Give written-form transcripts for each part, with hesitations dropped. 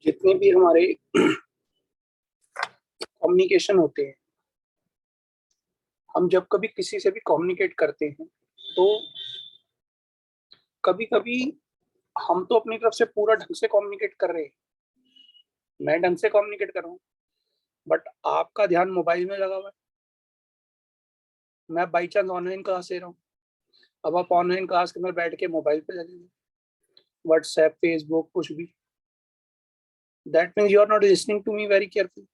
जितने भी हमारे कम्युनिकेशन होते हैं, हम जब कभी किसी से भी कम्युनिकेट करते हैं तो कभी कभी हम तो अपनी तरफ से पूरा ढंग से कम्युनिकेट कर रहे हैं, मैं ढंग से कम्युनिकेट कर रहा हूँ, बट आपका ध्यान मोबाइल में लगा हुआ है। मैं बाई चांस ऑनलाइन क्लास दे रहा हूँ, अब आप ऑनलाइन क्लास के अंदर बैठ के मोबाइल पे लगे, व्हाट्सएप, फेसबुक, कुछ भी, that means you are not listening to me very careful.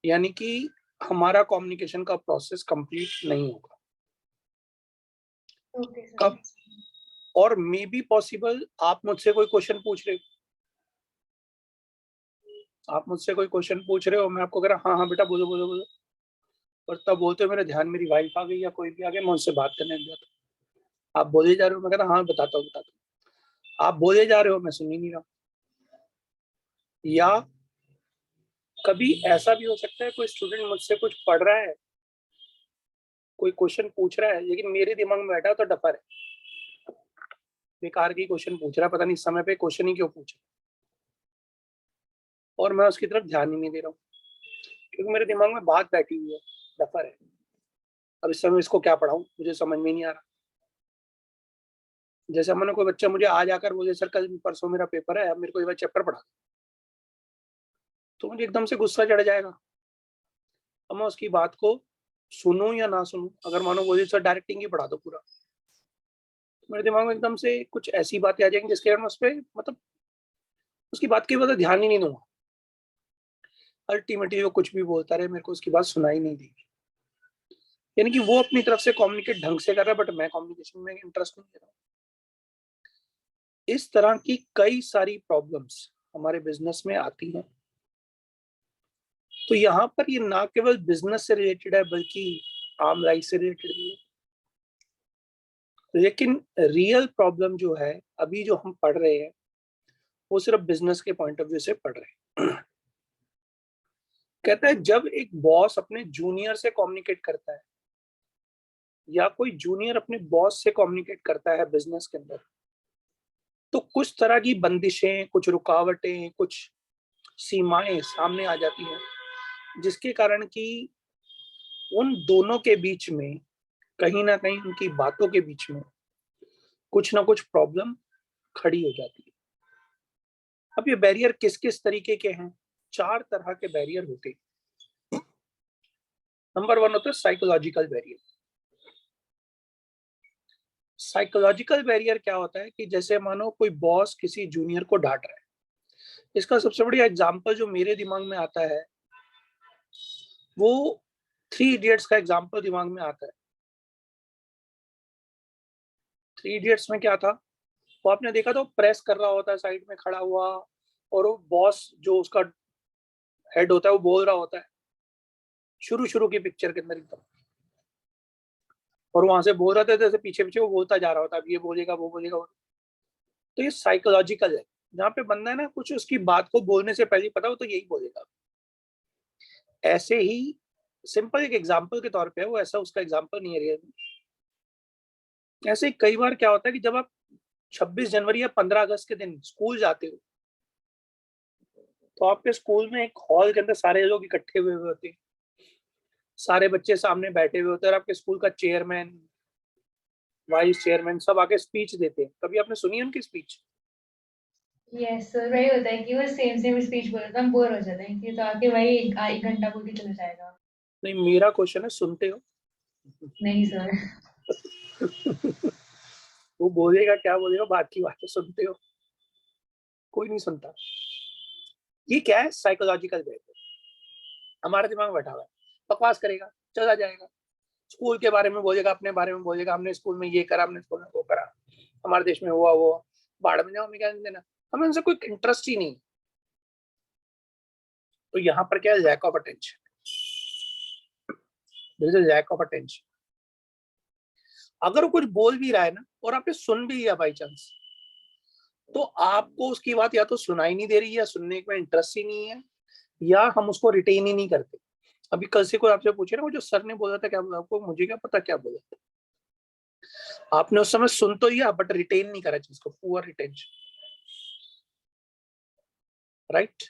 यानी कि हमारा कम्युनिकेशन का प्रोसेस कंप्लीट नहीं होगा। Okay sir. कब और मे बी पॉसिबल आप मुझसे कोई क्वेश्चन पूछ रहे हो, मैं आपको कह रहा हाँ हाँ बेटा बोलो बोलो बोलो, और तब बोलते हो मेरे ध्यान मेरी वाइफ आ गई या कोई भी आ गया, मैं उनसे बात करने लग जाता। आप बोले जा रहे हो, मैं कहता हाँ बताता हूँ। आप बोले जा रहे हो, मैं सुन ही नहीं रहा। या कभी ऐसा भी हो सकता है कोई स्टूडेंट मुझसे कुछ पढ़ रहा है, कोई क्वेश्चन पूछ रहा है, लेकिन मेरे दिमाग में बैठा तो डफर है, बेकार की क्वेश्चन पूछ रहा है, पता नहीं इस समय पे क्वेश्चन ही क्यों पूछे, और मैं उसकी तरफ ध्यान ही नहीं दे रहा हूँ क्योंकि मेरे दिमाग में बात बैठी हुई है, डफर है। अब इस समय इसको क्या पढ़ाऊं, मुझे समझ में नहीं आ रहा। जैसे मैंने कोई बच्चा मुझे आज आकर बोले सर कल परसों मेरा पेपर है, अब मेरे को ये चैप्टर पढ़ा, तो मुझे एकदम से गुस्सा चढ़ जाएगा। अब मैं उसकी बात को सुनूं या ना सुनूं, अगर मानो बोले सर डायरेक्टिंग ही पढ़ा दो पूरा, तो मेरे दिमाग में एकदम से कुछ ऐसी बातें आ जाएंगी जिसके कारण उस पर मतलब उसकी बात की वजह ध्यान ही नहीं दूंगा। अल्टीमेटली वो कुछ भी बोलता रहे, मेरे को उसकी बात सुनाई नहीं देगी। यानी कि वो अपनी तरफ से कम्युनिकेट ढंग से कर रहा है, बट मैं कम्युनिकेशन में इंटरेस्ट नहीं ले रहा हूँ। इस तरह की कई सारी प्रॉब्लम्स हमारे बिजनेस में आती हैं। तो यहाँ पर ये ना केवल बिजनेस से रिलेटेड है बल्कि आम लाइफ से रिलेटेड भी है। लेकिन रियल प्रॉब्लम जो है अभी जो हम पढ़ रहे हैं वो सिर्फ बिजनेस के पॉइंट ऑफ व्यू से पढ़ रहे हैं। कहता है जब एक बॉस अपने जूनियर से कम्युनिकेट करता है या कोई जूनियर अपने बॉस से कम्युनिकेट करता है बिजनेस के अंदर, तो कुछ तरह की बंदिशें, कुछ रुकावटें, कुछ सीमाएं सामने आ जाती हैं, जिसके कारण कि उन दोनों के बीच में कहीं ना कहीं उनकी बातों के बीच में कुछ ना कुछ प्रॉब्लम खड़ी हो जाती है। अब ये बैरियर किस किस तरीके के हैं? 4 तरह के बैरियर होते हैं। नंबर 1 होता है साइकोलॉजिकल बैरियर। साइकोलॉजिकल बैरियर क्या होता है कि जैसे मानो कोई बॉस किसी जूनियर को डांट रहा है। इसका सबसे बढ़िया एग्जांपल जो मेरे दिमाग में आता है वो 3 इडियट्स का एग्जांपल दिमाग में आता है। 3 इडियट्स में क्या था, वो आपने देखा था, प्रेस कर रहा होता है साइड में खड़ा हुआ, और वो बॉस जो उसका हेड होता है वो बोल रहा होता है शुरू शुरू की पिक्चर के अंदर एकदम, और वहां से बोल रहा था जैसे पीछे पीछे वो बोलता जा रहा होता है, अब ये बोलेगा वो बोलेगा। तो ये साइकोलॉजिकल है, जहाँ पे बंदा है ना कुछ उसकी बात को बोलने से पहले पता हो तो यही बोलेगा। ऐसे ही सिंपल एक एग्जांपल के तौर पे है वो, ऐसा उसका एग्जांपल नहीं है रियल में। ऐसे ही कई बार क्या होता है कि जब आप 26 जनवरी या 15 अगस्त के दिन स्कूल जाते हो तो आपके स्कूल में एक हॉल के अंदर सारे लोग इकट्ठे हुए होते हैं, सारे बच्चे सामने बैठे हुए होते हैं, और आपके स्कूल का चेयरमैन, वाइस चेयरमैन सब आके स्पीच देते हैं। कभी आपने सुनी उनकी स्पीच? यस सर, वही होता है कि वो सेम सेम स्पीच बोल रहा था, हम बोर हो जाते हैं कि तो आके वही एक घंटा बोल के चला जाएगा। नहीं, मेरा क्वेश्चन है सुनते हो? नहीं सर। वो बोलेगा क्या बोलेगा, बात की बात है, सुनते हो? कोई नहीं सुनता। ये क्या है? Psychological barrier. हमारे दिमाग में बैठा हुआ है, बकवास करेगा, चला जाएगा, स्कूल के बारे में बोलेगा, अपने बारे में बोलेगा, हमने स्कूल में ये करा, हमने स्कूल में वो करा, हमारे देश में हुआ वो, बाढ़ में जाओ, हमें क्या देना, हमें उनसे कोई इंटरेस्ट ही नहीं। तो यहाँ पर क्या है? Lack of attention. Lack of attention. अगर वो कुछ बोल भी रहा है ना और आपने सुन भी लिया बाई चांस, तो आपको उसकी बात या तो सुनाई नहीं दे रही है, या सुनने में इंटरेस्ट ही नहीं है, या हम उसको रिटेन ही नहीं करते। अभी कल से कोई आपसे पूछे ना वो जो सर ने बोला था क्या बोला, आपको मुझे क्या पता क्या बोला था, आपने उस समय सुन तो लिया बट रिटेन नहीं करा चीज को, poor retention. Right?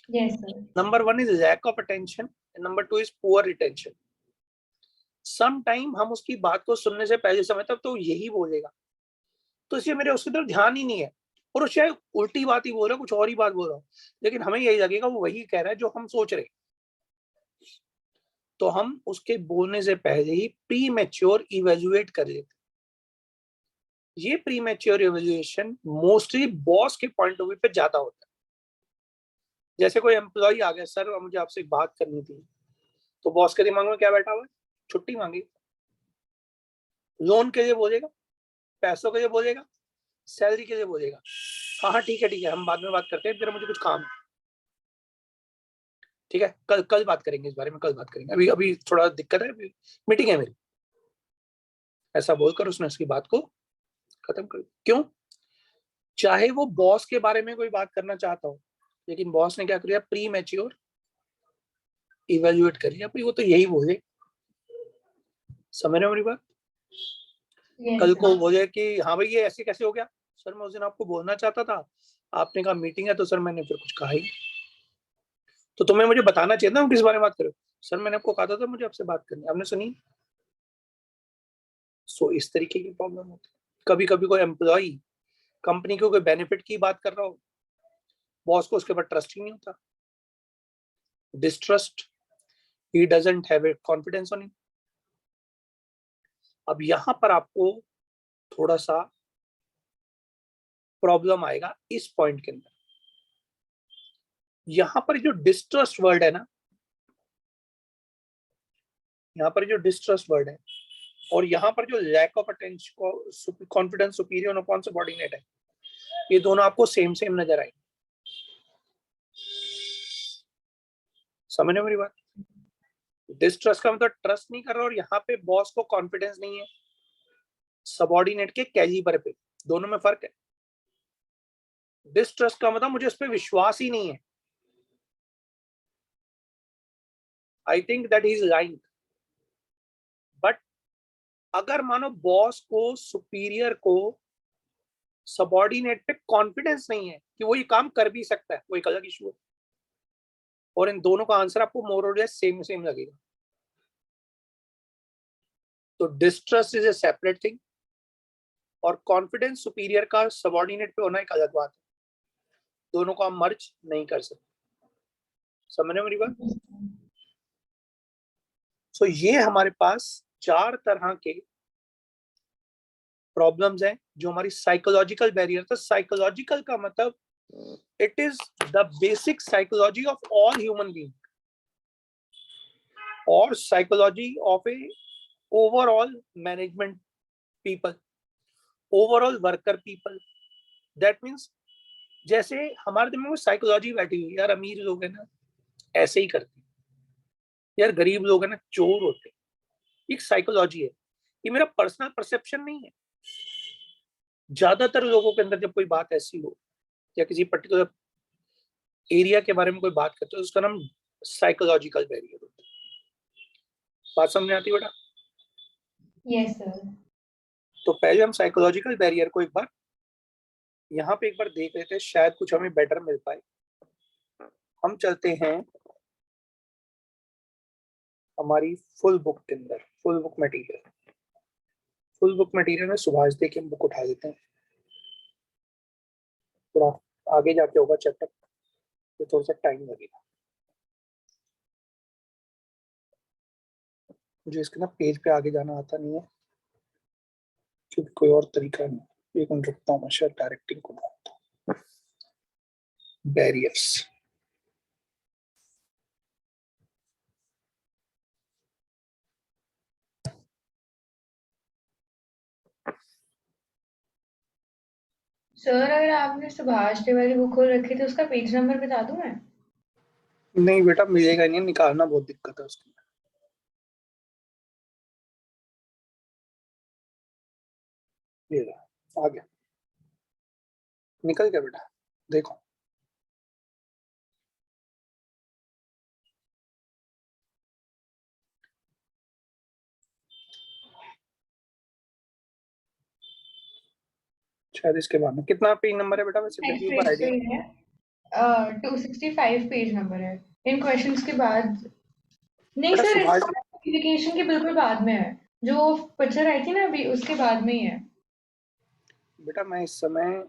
Yes, sir. Number 1 is lack of attention and number 2 is poor retention. Some time हम उसकी बात को सुनने से पहले समय तक तो यही बोलेगा, तो इसलिए मेरे उसकी तरफ ध्यान ही नहीं है, और वो शायद उल्टी बात ही बोल रहा है, कुछ और ही बात बोल रहा हूँ, लेकिन हमें यही लगेगा वो वही कह रहा है जो हम सोच रहे। तो हम उसके बोलने से पहले ही प्री मैच्योर इवेल्युएट कर लेते। ये pre mature evaluation mostly boss के पॉइंट ऑफ व्यू पे ज्यादा होता है। जैसे कोई एम्प्लॉय आ गया, सर मुझे आपसे एक बात करनी थी, तो बॉस के दिमाग में क्या बैठा हुआ है? छुट्टी मांगी। लोन के लिए बोलेगा, पैसों के लिए बोलेगा, सैलरी के लिए बोलेगा, हाँ ठीक है हम बाद में बात करते हैं, जरा मुझे कुछ काम है, ठीक है कल बात करेंगे इस बारे में, कल बात करेंगे, अभी अभी थोड़ा दिक्कत है, मीटिंग है मेरी। ऐसा बोलकर उसने उसकी बात को खत्म कर दिया। क्यों? चाहे वो बॉस के बारे में कोई बात करना चाहता हो, लेकिन बॉस ने क्या किया? प्री मैच्योर इवेल्युएट कर लिया, वो तो यही बोले। समझ रहे हो मेरी बात? Yes, कल sir. को बोले कि हाँ भाई ये ऐसे कैसे हो गया? सर मैं उस दिन आपको बोलना चाहता था, आपने कहा मीटिंग है, तो सर मैंने फिर कुछ कहा ही, तो तुम्हें मुझे बताना चाहिए ना किस बारे में बात करो। सर मैंने आपको कहा था मुझे आपसे बात करनी, आपने सुनी। सो इस तरीके की प्रॉब्लम होती है। कभी कभी कोई एम्प्लॉय कंपनी को कोई बेनिफिट की बात कर रहा हो, बॉस को उसके ऊपर ट्रस्ट ही नहीं होता, distrust, he doesn't have confidence on him. अब यहां पर आपको थोड़ा सा प्रॉब्लम आएगा इस पॉइंट के अंदर। यहां पर जो डिस्ट्रस्ट वर्ड है ना, यहाँ पर जो डिस्ट्रस्ट वर्ड है और यहाँ पर जो lack of attention confidence superior upon subordinate है, ये दोनों आपको सेम सेम नजर आएंगे। समझ रहे हो मेरी बात? डिस्ट्रस्ट का मतलब ट्रस्ट नहीं कर रहा, और यहाँ पे बॉस को कॉन्फिडेंस नहीं है सबऑर्डिनेट के कैलिबर पे, दोनों में फर्क है। डिस्ट्रस्ट का मतलब मुझे उस पर विश्वास ही नहीं है, I think that he is lying. But अगर मानो बॉस को सुपीरियर को सबऑर्डिनेट पे कॉन्फिडेंस नहीं है कि वो ये काम कर भी सकता है, वो एक अलग इशू है, और इन दोनों का आंसर आपको मोर और लेस सेम सेम लगेगा। तो distrust is a separate thing, और कॉन्फिडेंस सुपीरियर का सबऑर्डिनेट पे होना एक अलग बात है, दोनों को आप मर्ज नहीं कर सकते। समझ रहे हो मेरी बात? सो ये हमारे पास 4 तरह के प्रॉब्लम्स हैं जो हमारी साइकोलॉजिकल बैरियर था। साइकोलॉजिकल का मतलब it is the basic psychology of all human being, और psychology of a overall management people, overall worker people. That means जैसे हमारे दिमाग में साइकोलॉजी बैठी हुई, यार अमीर लोग है ना ऐसे ही करते हैं, यार गरीब लोग है ना चोर होते हैं, एक साइकोलॉजी है, ये मेरा पर्सनल परसेप्शन नहीं है। ज्यादातर लोगों के अंदर जब कोई बात ऐसी हो या किसी पर्टिकुलर एरिया के बारे में कोई बात करते हो, उसका नाम साइकोलॉजिकल बैरियर होता है। बात समझ आती बेटा? Yes, sir. तो पहले हम साइकोलॉजिकल बैरियर को एक बार यहाँ पे एक बार देख लेते हैं, शायद कुछ हमें बेटर मिल पाए। हम चलते हैं हमारी फुल बुक के अंदर, फुल बुक मटेरियल में सुभाष दे के हम बुक उठा देते हैं। थोड़ा आगे जाके होगा चैप्टर, तो थोड़ा सा टाइम लगेगा। मुझे इसके ना पेज पे आगे जाना आता नहीं है, क्योंकि कोई और तरीका नहीं। एक मिनट रुकता हूँ, मैं शायद डायरेक्टिंग को बैरियर्स। सर अगर आपने सुभाष डे वाली बुक खोल रखी तो उसका पेज नंबर बता दूं मैं? नहीं बेटा मिलेगा नहीं, निकालना बहुत दिक्कत है उसकी। ये आ गया, निकल गया बेटा, देखो। शायद इसके बाद में कितना पेज नंबर है बेटा वैसे फिर नेक्स्ट भी एक बार पेज पे आइडिया? ही है, 265 पेज नंबर है। इन क्वेश्चंस के बाद नहीं बेटा सर, सुभाष कम्युनिकेशन के बिल्कुल बाद में है, जो पिक्चर आई थी ना अभी उसके बाद में ही है। बेटा मैं इस समय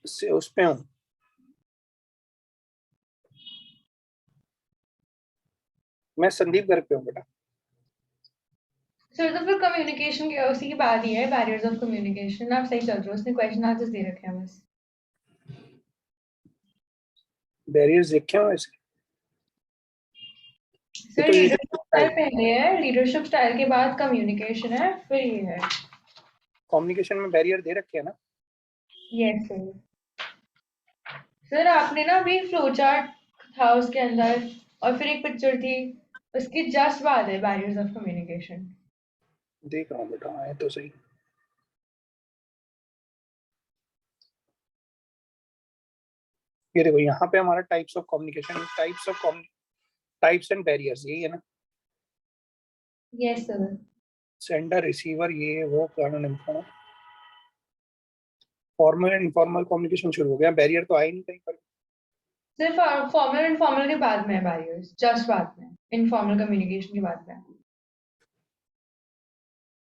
से उस पे हूँ, मैं संदीप गर्ग पे हूँ बेटा। सर तो फिर कम्युनिकेशन के उसी के बाद ही है, बैरियर्स ऑफ कम्युनिकेशन। आप सही चल रहे हो, उसने क्वेश्चन आंसर्स दे रखे हैं बस। बैरियर्स देखे हो ऐसे? ये सर तो लीडरशिप स्टाइल लीडरशिप पहले है, लीडरशिप स्टाइल के बाद कम्युनिकेशन है, फिर ये है। कम्युनिकेशन में बैरियर दे रखे हैं ना? Yes sir. सर आपने ना अभी फ्लो चार्ट था उसके अंदर, और फिर एक पिक्चर थी, उसके जस्ट बाद है बैरियर्स ऑफ कम्युनिकेशन। देख रहा हूँ बेटा, आए तो सही। ये देखो यहाँ पे हमारा types of communication, types and barriers, यही है ना? Yes sir. सेंडर रिसीवर, ये वो कारण inform, formal and informal communication शुरू हो गया, बैरियर तो आए नहीं कहीं पर। सिर्फ फॉर्मल इनफॉर्मल के बाद में है बैरियर्स, जस्ट बाद में, इनफॉर्मल कम्युनिकेशन के बाद में।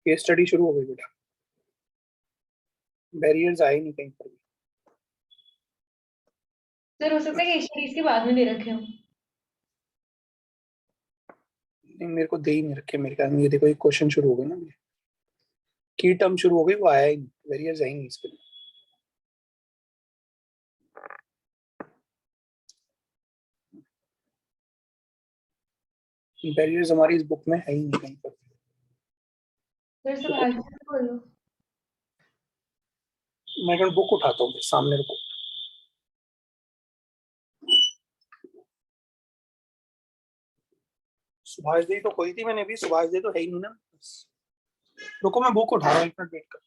केस स्टडी शुरू हो गई बेटा, बैरियर्स आए नहीं कहीं पर भी। सर हो सकता है कि स्टडीज के बाद में दे रखे हो। नहीं मेरे को दे ही नहीं रखे मेरे ख्याल में। ये देखो एक क्वेश्चन शुरू हो गया ना, की टर्म शुरू हो गई, वो आया ही नहीं, बैरियर्स आए नहीं इसके लिए। बैरियर्स हमारी इस बुक में है ही नहीं कहीं पर। सर सब आगे से बोलो। मैं कल बुक उठाता हूँ सामने रखो। सुभाष दी तो खोई थी मैंने भी, सुभाष दी तो है ही नहीं ना। रुको मैं बुक उठा रहा हूँ, एक मिनट वेट कर।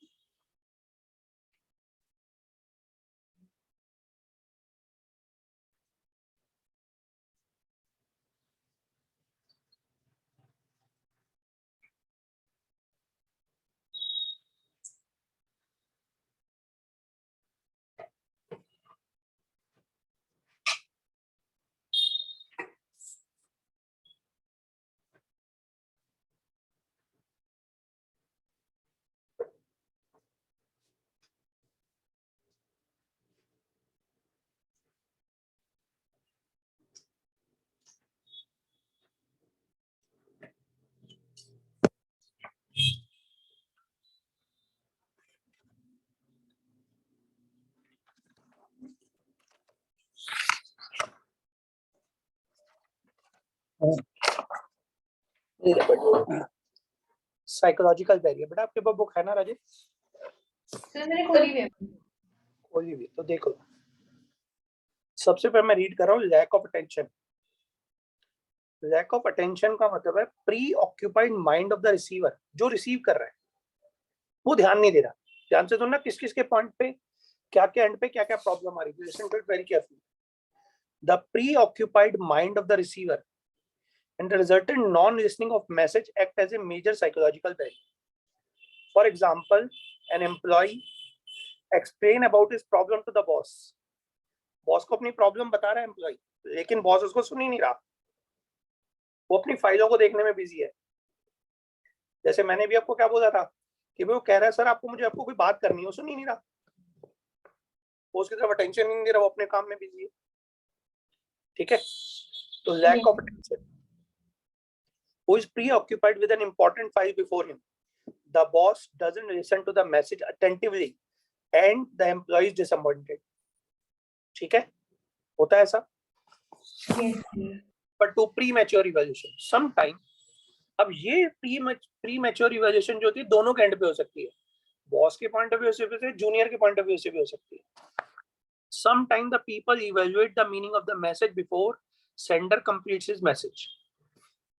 साइकोलॉजिकल बैरियर, बेटा आपके पास बुक है ना राजेश? सर मैंने खोली हुई है। खोली हुई तो देखो। सबसे पहले मैं रीड कर रहा हूँ, lack of attention. Lack of attention का मतलब है preoccupied mind of the receiver, जो रिसीव कर रहा है वो ध्यान नहीं दे रहा। ध्यान से सुनना, किस किस के पॉइंट पे क्या क्या एंड पे क्या क्या प्रॉब्लम आ रही है, listen to it very carefully. The preoccupied mind of the receiver and the resultant non-listening of message act as a major psychological barrier. For example, an employee explain about his problem to the boss. Boss को अपनी problem बता रहा है employ, लेकिन boss उसको सुन ही नहीं रहा, वो अपनी फाइलों को देखने में बिजी है। जैसे मैंने भी आपको क्या बोला था कि वो कह रहा है सर आपको, मुझे आपको कोई बात करनी है, वो सुन ही नहीं रहा, वो उसकी तरफ अटेंशन नहीं दे रहा, वो अपने काम में बिजी है। ठीक है, तो lack of attention. Who is preoccupied with an important file before him. The boss doesn't listen to the message attentively and the employee is disappointed. ठीक है, होता है ऐसा। But to premature evaluation, sometime, अब ये प्रीमेच्योर इवैल्यूएशन जो होती है दोनों के एंड पे हो सकती है, बॉस के पॉइंट ऑफ व्यू से भी, जूनियर के पॉइंट ऑफ व्यू से भी हो सकती है। Sometime the people evaluate the meaning of the message before sender completes his message.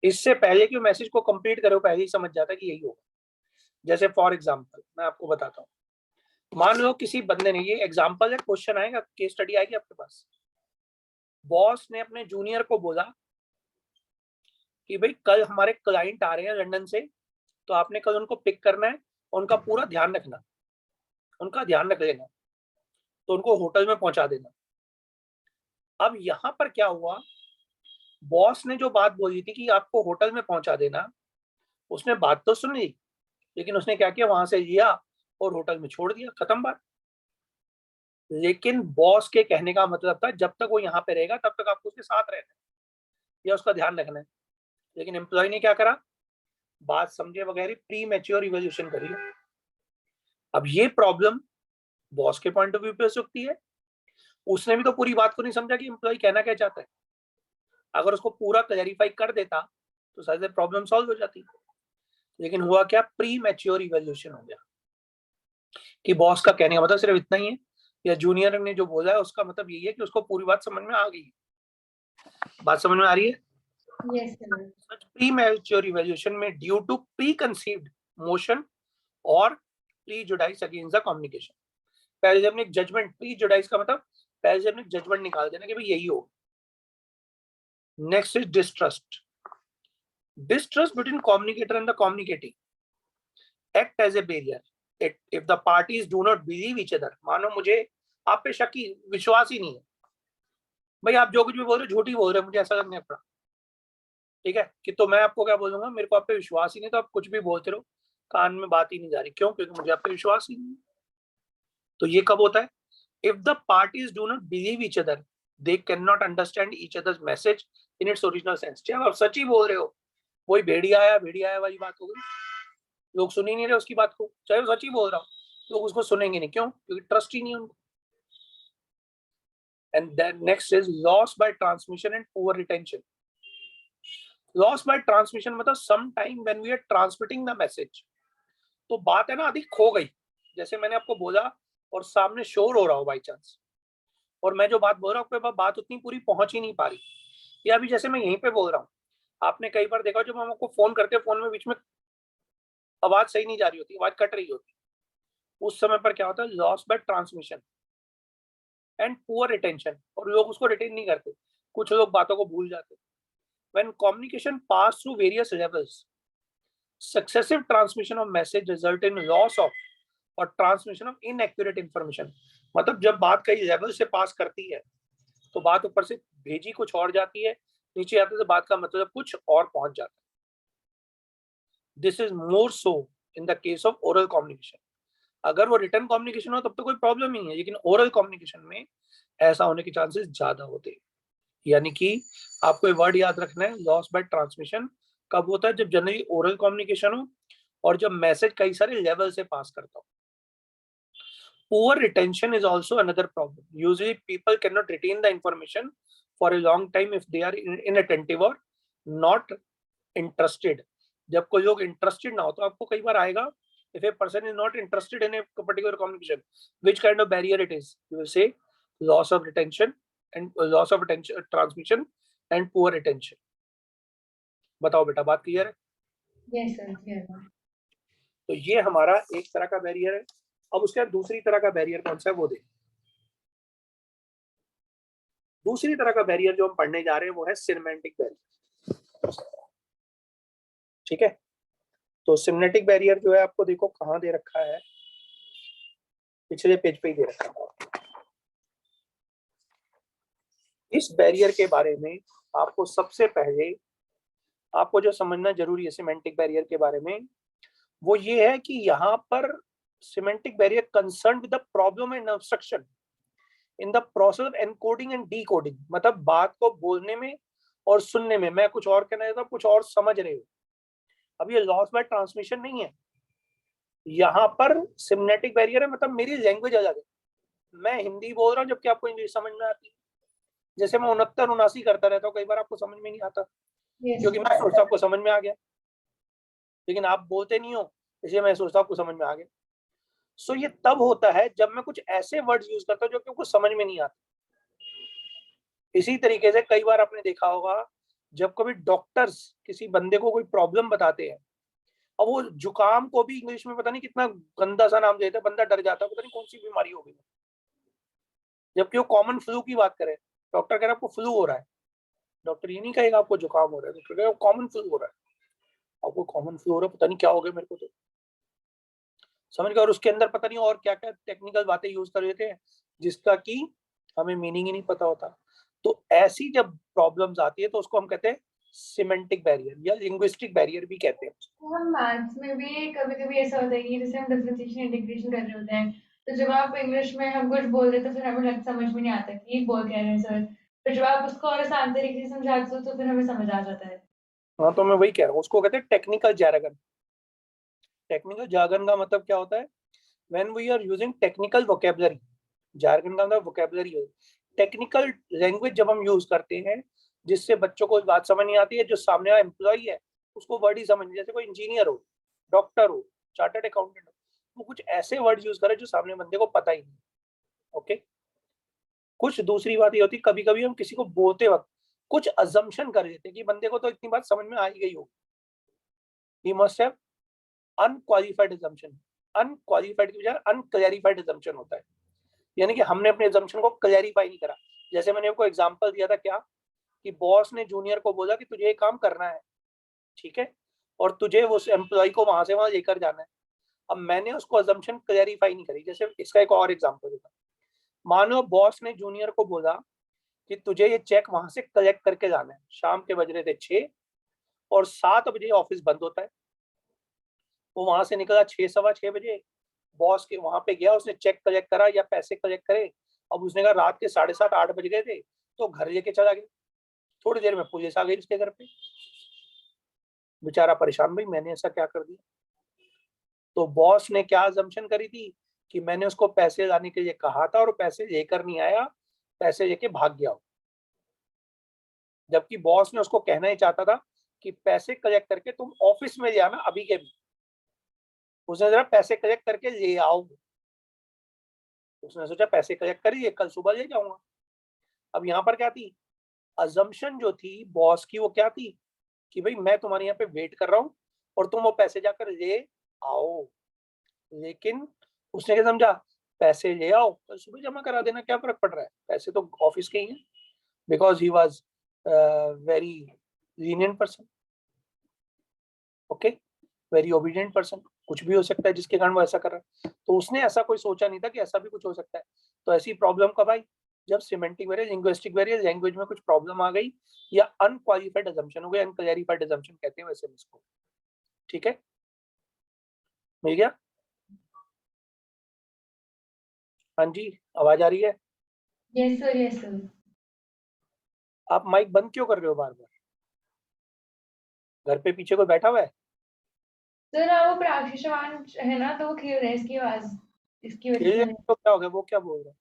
इससे पहले कि मैसेज को कंप्लीट करो पहले ही समझ जाता है कि यही होगा। जैसे फॉर एग्जांपल मैं आपको बताता हूँ, मान लो किसी बंदे ने, ये एग्जांपल है, क्वेश्चन आएगा, केस स्टडी आएगी आपके पास। बॉस ने अपने जूनियर को बोला कि भाई कल हमारे क्लाइंट आ रहे हैं लंदन से, तो आपने कल उनको पिक करना है, उनका पूरा ध्यान रखना, उनका ध्यान रख लेना। तो उनको होटल में पहुंचा देना। अब यहाँ पर क्या हुआ, बॉस ने जो बात बोली थी कि आपको होटल में पहुंचा देना, उसने बात तो सुन ली, लेकिन उसने क्या किया, वहां से लिया और होटल में छोड़ दिया, खत्म बात। लेकिन बॉस के कहने का मतलब था जब तक वो यहाँ पे रहेगा तब तक आपको उसके साथ रहना है या उसका ध्यान रखना है। लेकिन एम्प्लॉय ने क्या करा, बात समझे वगैरह प्री मैच्योर इवोल्यूशन करी। अब ये प्रॉब्लम बॉस के पॉइंट ऑफ व्यू पे हो सकती है, उसने भी तो पूरी बात को नहीं समझा कि एम्प्लॉय कहना क्या चाहता है। अगर उसको पूरा क्लैरिफाई कर देता तो शायद प्रॉब्लम सॉल्व हो जाती। लेकिन हुआ क्या, प्री मैच्योर इवोल्यूशन हो गया कि बॉस का कहने का मतलब सिर्फ इतना ही है, या जूनियर ने जो बोला है उसका मतलब यही है कि उसको पूरी बात समझ में आ गई। बात समझ में आ रही है? Yes, sir. Such premature evaluation में due to preconceived motion और prejudice against the communication, पहले से अपने जजमेंट, prejudice का मतलब पहले से अपने जजमेंट निकाल देना कि भाई यही हो। Next is distrust. Distrust between communicator and the communicating act as a barrier if the parties do not believe each other। मानो मुझे आप पे शक ही, विश्वास ही नहीं है, भाई आप जो कुछ भी बोल रहे हो झूठी बोल रहे हो, मुझे ऐसा लगने पड़ा, ठीक है कि तो मैं आपको क्या बोलूंगा, मेरे को आप पे विश्वास ही नहीं, तो आप कुछ भी बोलते रहो, कान में बात ही नहीं जा रही। क्यों? क्योंकि मुझे आप पे विश्वास ही नहीं। तो ये कब होता है, if the parties do not believe each other, they can not understand each others message in its original sense. चाहे आप सच ही बोल रहे हो, वही भेड़िया आया वाली बात हो गई, लोग सुन ही नहीं रहे उसकी बात को, चाहे वो सच ही बोल रहा हो, लोग उसको सुनेंगे नहीं। क्यों? क्योंकि ट्रस्ट ही नहीं है उनको। And then next is loss by transmission and poor retention. Loss by transmission मतलब some time when we are transmitting the message, तो बात है ना आधी खो गई, जैसे मैंने आपको बोला, और सामने शोर हो रहा हो बाई चांस, और मैं जो बात बोल रहा हूँ बात उतनी पूरी पहुंच ही नहीं पा रही। या अभी जैसे मैं यहीं पे बोल रहा हूँ, आपने कई बार देखा जब हम आपको फोन करते हैं, फोन में बीच में आवाज सही नहीं जा रही होती, आवाज कट रही होती, उस समय पर क्या होता है, loss by transmission and poor retention, और लोग उसको रिटेन नहीं करते, कुछ लोग बातों को भूल जाते। When communication pass through various levels, successive transmission of message result in loss of और ट्रांसमिशन ऑफ इनएक्यूरेट इंफॉर्मेशन। मतलब जब बात कई लेवल से पास करती है तो बात ऊपर से भेजी कुछ और जाती है, नीचे आते तो बात का मतलब कुछ और पहुंच जाता है। This is more so in the case of oral communication. अगर वो रिटर्न कम्युनिकेशन हो तब तो कोई प्रॉब्लम नहीं है, लेकिन ओरल कम्युनिकेशन में ऐसा होने के चांसेस ज्यादा होते हैं। यानी कि आपको ये वर्ड याद रखना है, लॉस बाय ट्रांसमिशन कब होता है, जब जनरली ओरल कम्युनिकेशन हो और जब मैसेज कई सारे लेवल से पास करता हो। Poor retention is also another problem. Usually people cannot retain the information for a long time if they are inattentive or not interested। जब कोई लोग इंटरेस्टेड ना हो तो आपको कई बार आएगा, if a person is not interested in a particular communication, which kind of barrier it is, you will say loss of retention and loss of attention transmission and poor retention। बताओ बेटा, बात clear है? Yes, sir. Clear. तो ये हमारा एक तरह का बैरियर है। अब उसके बाद दूसरी तरह का बैरियर कौन सा है वो देख। दूसरी तरह का बैरियर जो हम पढ़ने जा रहे हैं वो है सिमेंटिक बैरियर। ठीक है, तो सिमेंटिक बैरियर जो है आपको देखो कहाँ दे रखा है, पिछले पेज पे ही दे रखा है। इस बैरियर के बारे में आपको सबसे पहले आपको जो समझना जरूरी है सिमेंटिक बैरियर के बारे में, वो ये है कि यहाँ पर semantic barrier concern with the problem and obstruction in the process of encoding and decoding. मतलब बात को बोलने में और सुनने में, मैं कुछ और कहना चाहता हूँ, कुछ और समझ रहे हो। अब ये लॉस बाय ट्रांसमिशन नहीं है, यहाँ पर सिमेंटिक बैरियर है, मतलब मेरी लैंग्वेज अलग है, मैं हिंदी बोल रहा हूँ जबकि आपको इंग्लिश समझ में आती है। जैसे मैं 69 करता रहता हूँ, कई बार आपको समझ में नहीं आता, Yes. क्योंकि मैं सोचता आपको समझ में आ गया, लेकिन आप बोलते नहीं हो, इसलिए मैं सोचता आपको समझ में आ गया। सो ये तब होता है जब मैं कुछ ऐसे वर्ड्स यूज करता हूँ जो कि आपको समझ में नहीं आते। इसी तरीके से कई बार आपने देखा होगा जब कभी डॉक्टर्स किसी बंदे को कोई प्रॉब्लम बताते हैं, अब वो जुकाम को भी इंग्लिश में पता नहीं कितना गंदा सा नाम देते हैं, बंदा डर जाता है, पता नहीं कौन सी बीमारी हो गई, जबकि वो कॉमन फ्लू की बात करें, डॉक्टर कह रहा है आपको फ्लू हो रहा है, डॉक्टर ये नहीं कहेगा आपको जुकाम हो रहा है, डॉक्टर कहेगा कॉमन फ्लू हो रहा है। आपको कॉमन फ्लू हो रहा है, पता नहीं क्या हो गया मेरे को। तो समझ गए, और उसके अंदर पता नहीं और क्या क्या टेक्निकल बातें यूज कर देते हैं जिसका कि हमें मीनिंग ही नहीं पता होता। तो ऐसी जब प्रॉब्लम्स आती है तो उसको हम कहते हैं सिमेंटिक बैरियर या लिंग्विस्टिक बैरियर भी कहते हैं। तो हम मैथ्स में भी कभी-कभी ऐसा होता है कि जैसे हम डिफरेंशिएशन इंटीग्रेशन कर रहे होते हैं, तो जब आप इंग्लिश में हम कुछ बोल देते हैं तो फिर हमें समझ में नहीं आता कि ये बोल क्या रहे हैं सर। फिर जब आप उसको और आसान तरीके से समझाते हो तो फिर हमें समझ आ जाता है। हाँ, तो मैं वही कह रहा हूँ, उसको कहते हैं टेक्निकल जैरगन। टेक्निकल jargon का मतलब क्या होता है? When we are using technical vocabulary, jargon का मतलब vocabulary है। टेक्निकल लैंग्वेज जब हम यूज करते हैं जिससे बच्चों को बात समझ नहीं आती है, जो सामने वाला एम्प्लॉय है उसको वर्ड ही समझ नहीं, जैसे कोई इंजीनियर हो, डॉक्टर हो, चार्टर्ड अकाउंटेंट हो, वो कुछ ऐसे वर्ड यूज करे जो सामने बंदे को पता ही नहीं। ओके। कुछ दूसरी बात ये होती है, कभी कभी हम किसी को बोलते वक्त कुछ अजम्पशन कर देते हैं कि बंदे को तो इतनी बात समझ में आ ही गई हो, he must have unqualified assumption। Unqualified की बजाय अनक्लैरिफाइड assumption होता है, यानी कि हमने अपने assumption को क्लैरिफाई नहीं करा। जैसे मैंने आपको एग्जांपल दिया था क्या, कि बॉस ने जूनियर को बोला कि तुझे ये काम करना है, ठीक है, और तुझे उस एम्प्लॉय को वहां से वहां लेकर जाना है। अब मैंने उसको assumption क्लैरिफाई नहीं करी। जैसे इसका एक और एग्जांपल देता, मानो बॉस ने जूनियर को बोला कि तुझे ये चेक वहां से कलेक्ट करके जाना है। शाम के बज रहे थे 6 और 7 बजे ऑफिस बंद होता है। वो वहां से निकला 6 सवा 6 बजे, बॉस के वहां पे गया, उसने चेक कलेक्ट करा या पैसे कलेक्ट करे। अब उसने कहा रात के 7:30 8 बज गए थे, तो घर लेके चला गया। थोड़ी देर में पुलिस आ गई उसके घर पे। बेचारा परेशान, भाई मैंने ऐसा क्या कर दिया। तो बॉस ने क्या अजम्पशन करी थी कि मैंने उसको पैसे लाने के लिए कहा था और पैसे लेकर नहीं आया, पैसे लेके भाग गया। जबकि बॉस ने उसको कहना ही चाहता था कि पैसे कलेक्ट करके तुम ऑफिस में ले आना अभी के भी। उसने जरा पैसे कलेक्ट करके ले आओ, उसने सोचा पैसे कलेक्ट करिए कल सुबह ले जाऊंगा। अब यहाँ पर क्या थी, अजम्पशन जो थी बॉस की, वो क्या थी कि भाई मैं तुम्हारे यहाँ पे वेट कर रहा हूँ और तुम वो पैसे जाकर ले आओ। लेकिन उसने क्या समझा, पैसे ले आओ कल सुबह जमा करा देना, क्या फर्क पड़ रहा है, पैसे तो ऑफिस के ही हैं। Because he was very lenient person, okay, very obedient person. कुछ भी हो सकता है जिसके कारण वो ऐसा कर रहा है। तो उसने ऐसा कोई सोचा नहीं था कि ऐसा भी कुछ हो सकता है। तो ऐसी प्रॉब्लम कब आई, जब semantic variance, linguistic variance, language में कुछ प्रॉब्लम आ गई या अनक्वालिफाइड अजम्पशन हो गया, अनक्लैरिफाइड अजम्पशन कहते हैं वैसे इसको। ठीक है, मिल गया। हाँ जी, आवाज आ रही है। Yes sir, yes sir. आप माइक बंद क्यों कर रहे हो बार बार? घर पे पीछे कोई बैठा हुआ है? सर हाँ, वो प्राक्षी चौहान है ना, तो वो खेल रहे हैं, इसकी आवाज, इसकी वजह खेल से। तो क्या हो गया, वो क्या बोल रहा है?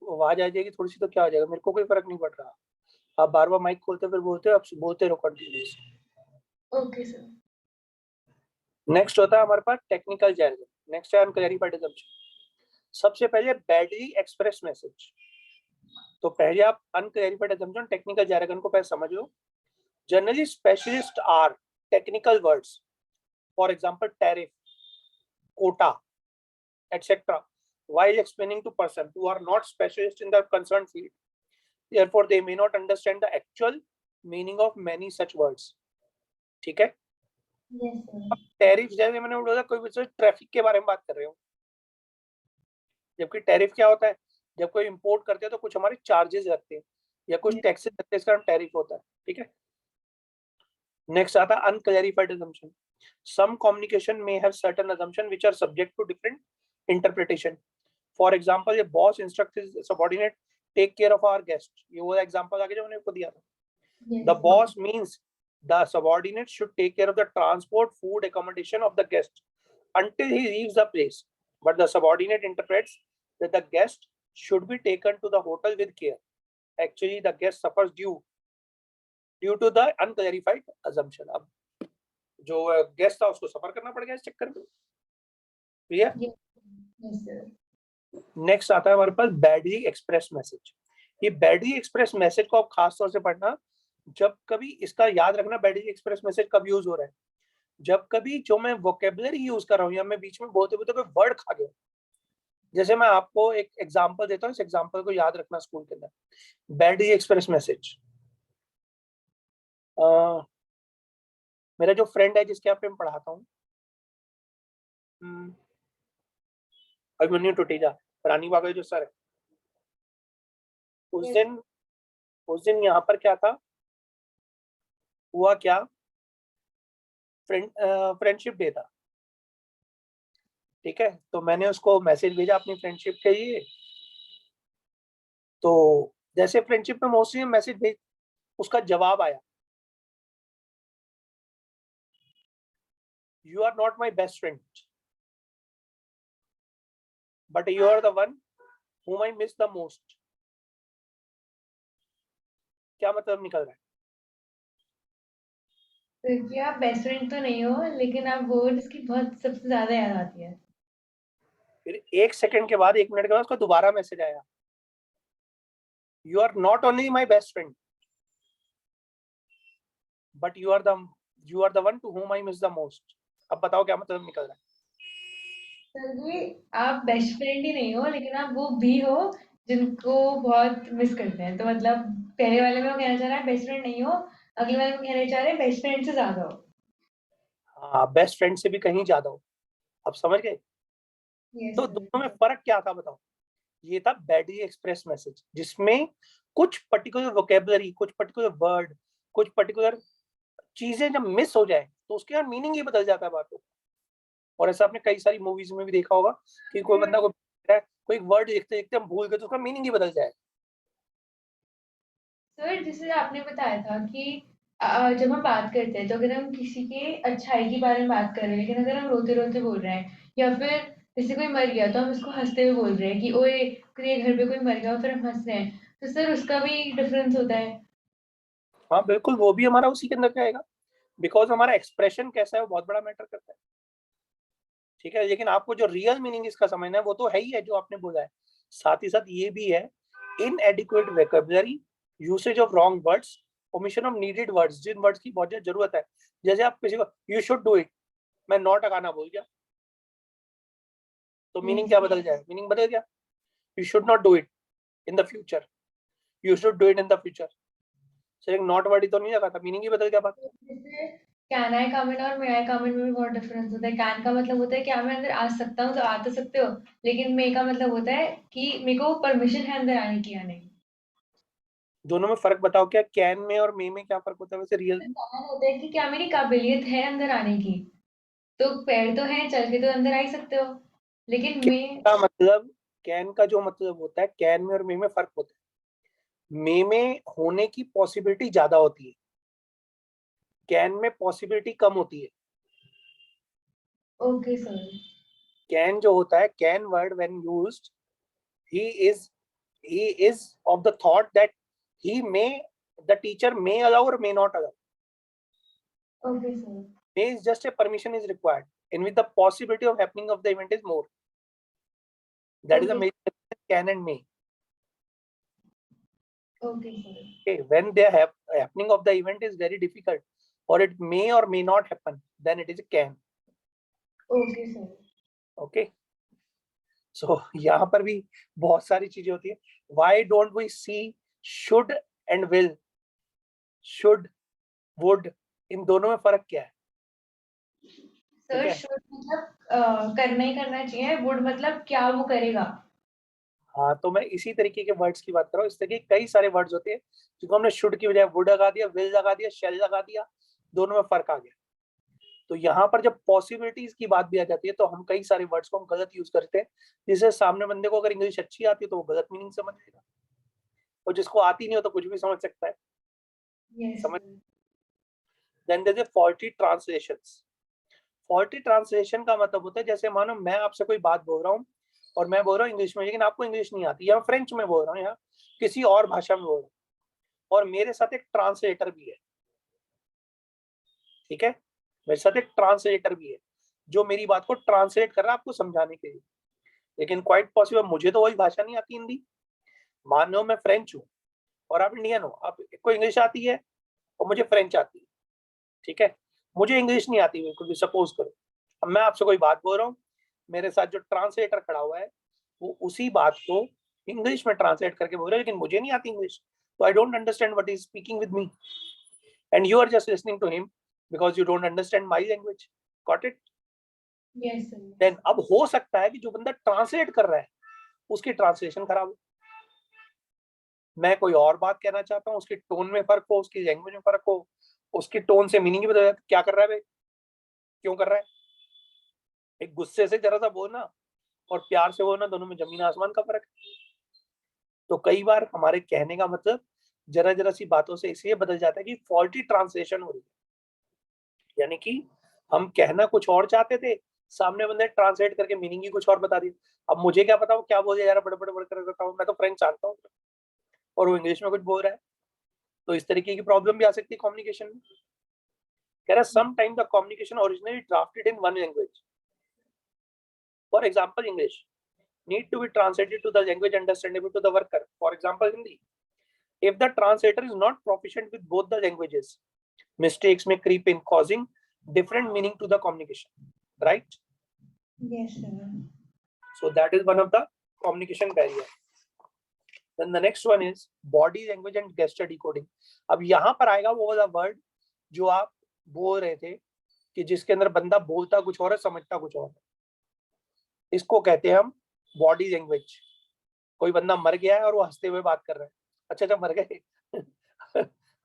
आवाज आ जाएगी थोड़ी सी तो क्या हो जाएगा, मेरे को कोई फर्क नहीं पड़ रहा। आप बार बार माइक खोलते फिर बोलते हो, आप बोलते रहो कंटिन्यूस। Okay sir. नेक्स्ट होता है हमारे पास टेक्निकल जैर्गन। नेक्स्ट है अनक्लैरिफाइड assumption। सबसे पहले बैडली एक्सप्रेस मैसेज। तो पहले आप अनक्लैरिफाइड assumption टेक्निकल जैर्गन को पहले समझ लो। Generally specialist are technical words, for example tariff, quota, etc. while explaining to person who are not specialists in the concerned field, therefore they may not understand the actual meaning of many such words। ठीक है। Yes sir. Tariff जैसे मैंने बोला, कोई traffic के बारे में बात कर रहे हो, जबकि टैरिफ क्या होता है, जब कोई इंपोर्ट करते हैं तो कुछ हमारे चार्जेस लगते हैं या कुछ टैक्सेस लगते हैं, इसका नाम टैरिफ होता है। ठीक है। नेक्स्ट आता है unclarified assumption। some communication may have certain assumption which are subject to different interpretation। For example, ये boss instruct his subordinate take care of our guest, ये वो एग्जांपल आगे जो मैंने आपको दिया था। The yes boss means the subordinate should take care of the transport food accommodation of the guest until he leaves the place, but the subordinate interprets that the guest should be taken to the hotel with care। actually the guest suffers due to the unclarified assumption। अब जो guest था उसको सफर करना पड़ गया इस चक्कर में। क्लियर। Yes sir. नेक्स्ट आता है हमारे पास बैडली एक्सप्रेस मैसेज। ये बैडली एक्सप्रेस मैसेज को आप खास तौर से पढ़ना, जब कभी इसका याद रखना बैडली एक्सप्रेस मैसेज कब यूज हो रहा है, जब कभी जो मैं वोकेबलरी यूज कर रहा हूँ या मैं बीच में बोलते बोलते कोई वर्ड खा गया। जैसे मैं आपको एक एग्जांपल देता हूँ, इस एग्जांपल को याद रखना स्कूल के अंदर। बैडली एक्सप्रेस मैसेज, मेरा जो फ्रेंड है जिसके यहाँ पे मैं पढ़ाता हूँ, अभिमन्यु टुटेजा, रानी बाग जो सर है, उस दिन यहाँ पर क्या था, हुआ क्या, फ्रेंडशिप डे था, ठीक है। तो मैंने उसको मैसेज भेजा अपनी फ्रेंडशिप के लिए। तो जैसे फ्रेंडशिप में मोस्टली मैसेज भेज, उसका जवाब आया, you are not my best friend but you are the one whom I miss the most। क्या मतलब निकल रहा है? तो कि आप बेस्ट फ्रेंड तो नहीं हो, लेकिन आप वो जिसकी बहुत सबसे ज्यादा याद आती है। फिर 1 सेकंड के बाद, 1 मिनट के बाद उसका दोबारा मैसेज आया, you are not only my best friend but you are the one to whom I miss the most। अब बताओ क्या मतलब निकल रहा है? सर जी, आप बेस्ट फ्रेंड ही नहीं हो, लेकिन आप वो भी हो जिनको बहुत मिस करते हैं। तो मतलब पहले वाले में वो कहना चाह रहा है बेस्ट फ्रेंड नहीं हो, अगले वाले में कहना चाह रहे हैं बेस्ट फ्रेंड से ज्यादा हो। हाँ, बेस्ट फ्रेंड से भी कहीं ज्यादा हो। अब समझ गए? यस तो सर। दोनों में फर्क क्या था बताओ? ये था बैडली एक्सप्रेस मैसेज, जिसमें कुछ पर्टिकुलर वोकेबलरी, कुछ पर्टिकुलर वर्ड, कुछ पर्टिकुलर चीजें जब मिस हो जाए तो उसके बाद मीनिंग ही बदल जाता है बातों। और ऐसा आपने कई सारी मूवीज में भी देखा होगा कि कोई बंदा कोई वर्ड देखते देखते हम भूल गए तो उसका मीनिंग ही बदल जाए। सर जैसे आपने बताया था कि जब हम बात करते हैं तो अगर हम किसी के अच्छाई के बारे में बात कर रहे हैं, लेकिन अगर हम रोते रोते बोल रहे हैं, या फिर जैसे कोई मर गया तो हम उसको हंसते हुए बोल रहे हैं कि ओए तेरे घर पे कोई मर गया, और फिर हम हंस रहे हैं, तो सर उसका भी डिफरेंस होता है। हाँ बिल्कुल, वो भी हमारा उसी के अंदर आएगा, बिकॉज हमारा एक्सप्रेशन कैसा है वो बहुत बड़ा मैटर करता है, ठीक है। लेकिन आपको जो रियल मीनिंग इसका समझना है वो तो है ही है जो आपने बोला है, साथ ही साथ ये भी है, inadequate vocabulary, usage of wrong words, omission of needed words, जिन वर्ड्स की बहुत ज्यादा जरूरत है। जैसे आप किसी को यू शुड डू इट, मैं नॉट लगाना भूल गया, तो मीनिंग यस। क्या बदल जाए? मीनिंग बदल गया। You should not do it in the future, you should do it in the future. सिर्फ नॉट वर्ड ही तो नहीं लगा था, मीनिंग ही बदल गया बात। जैसे कैन आई कम इन और मे आई कम इन में भी बहुत डिफरेंस होता है। कैन का मतलब होता है कि मैं अंदर आ सकता हूँ, तो आ तो सकते हो, लेकिन मे का मतलब होता है कि मेरे को परमिशन है अंदर आने की या नहीं। दोनों में फर्क बताओ, क्या कैन में और मे में क्या फर्क होता है वैसे रियल में? कैन होता है कि क्या मेरी काबिलियत है अंदर आने की, तो पैर तो हैं, चल के तो अंदर आ ही सकते हो, लेकिन मे। का मतलब, कैन का जो मतलब होता है, कैन में और मे में फर्क होता है। मे में होने की पॉसिबिलिटी ज्यादा होती है, कैन में पॉसिबिलिटी कम होती है। Okay sir. कैन जो होता है, can word when used, he is he is of the thought that he may, the teacher may allow or may not allow। Okay sir. May is just a permission is required, in which the possibility of happening of the event is more। That is a okay. major difference, can and may। Okay sir. Okay, when they have happening of the event is very difficult, or it may or may not happen, then it is a can। Okay sir. Okay, so यहाँ पर भी बहुत सारी चीजें होती है। Why don't we see should and will? Should, would, इन दोनों में फर्क क्या है? ठीक सर है, शुड मतलब करना ही करना चाहिए, वुड मतलब क्या वो करेगा। हाँ तो मैं इसी तरीके के वर्ड्स की बात कर रहा हूँ। इस तरीके कई सारे वर्ड्स होते हैं जिनको हमने शुड की बजाय वुड लगा दिया, विल लगा दिया, शेल लगा दिया, दोनों में फर्क आ गया। तो यहाँ पर जब पॉसिबिलिटीज की बात भी आ जाती है तो हम कई सारे वर्ड्स को हम गलत यूज करते हैं, जिससे सामने बंदे को अगर इंग्लिश अच्छी आती है तो वो गलत मीनिंग समझ लेगा, और जिसको आती नहीं हो तो कुछ भी समझ सकता है। यस समझ? Sir. Then there is faulty translations. Faulty translation का मतलब होता है, जैसे मानो मैं आपसे कोई बात बोल रहा हूँ और मैं बोल रहा हूँ इंग्लिश में, लेकिन आपको इंग्लिश नहीं आती, या फ्रेंच में बोल रहा हूँ, या किसी और भाषा में बोल रहा हूँ, और मेरे साथ एक ट्रांसलेटर भी है, ठीक है, मेरे साथ एक ट्रांसलेटर भी है जो मेरी बात को ट्रांसलेट कर रहा है आपको समझाने के लिए। लेकिन क्वाइट पॉसिबल मुझे तो वही भाषा नहीं आती, हिंदी। मान लो मैं फ्रेंच हूँ और आप इंडियन हो, आपको इंग्लिश आती है और मुझे फ्रेंच आती है, ठीक है। मुझे इंग्लिश नहीं आती बिल्कुल भी, सपोज करो अब मैं आपसे कोई बात बोल रहा हूँ, मेरे साथ जो ट्रांसलेटर खड़ा हुआ है वो उसी बात को इंग्लिश में ट्रांसलेट करके बोल रहा है, लेकिन मुझे नहीं आती इंग्लिश, तो I don't understand what is speaking with me, and you are just listening to him because you don't understand my language। Got it? Yes sir. Then अब हो सकता है कि जो बंदा ट्रांसलेट कर रहा है उसकी ट्रांसलेशन खराब हो, मैं कोई और बात कहना चाहता हूँ, उसके टोन में फर्क हो, उसकी लैंग्वेज में फर्क हो, उसकी टोन से मीनिंग ही बदल जाए। क्या कर रहा है भाई, क्यों कर रहा है? एक गुस्से से जरा सा बोलना और प्यार से बोलना, दोनों में जमीन आसमान का फर्क है। तो कई बार हमारे कहने का मतलब जरा जरा सी बातों से इसलिए बदल जाता है कि फॉल्टी ट्रांसलेशन हो रही है, यानी कि हम कहना कुछ और चाहते थे, सामने बंदे ट्रांसलेट करके मीनिंग ही कुछ और बता दिया। अब मुझे क्या पता वो क्या बोले जा रहा है, बड़े बड़े कर रहा हूँ, मैं तो फ्रेंच जानता हूँ और वो इंग्लिश में कुछ बोल रहा है। तो इस तरीके की प्रॉब्लम भी आ सकती है कम्युनिकेशन में। कह रहा sometime the communication originally drafted in one language, for example English, need to be translated to the language understandable to the worker, for example Hindi. If the translator is not proficient with both the languages, mistakes may creep in, causing different meaning to the communication, right? Yes sir. So that is one of the communication barrier. Then the next one is body language and gesture decoding. अब यहाँ पर आएगा वो वाला word जो आप बोल रहे थे कि जिसके अंदर बंदा बोलता कुछ और है, समझता कुछ और है। इसको कहते हैं हम बॉडी लैंग्वेज। कोई बंदा मर गया है और वो हंसते हुए बात कर रहा है, अच्छा अच्छा मर गए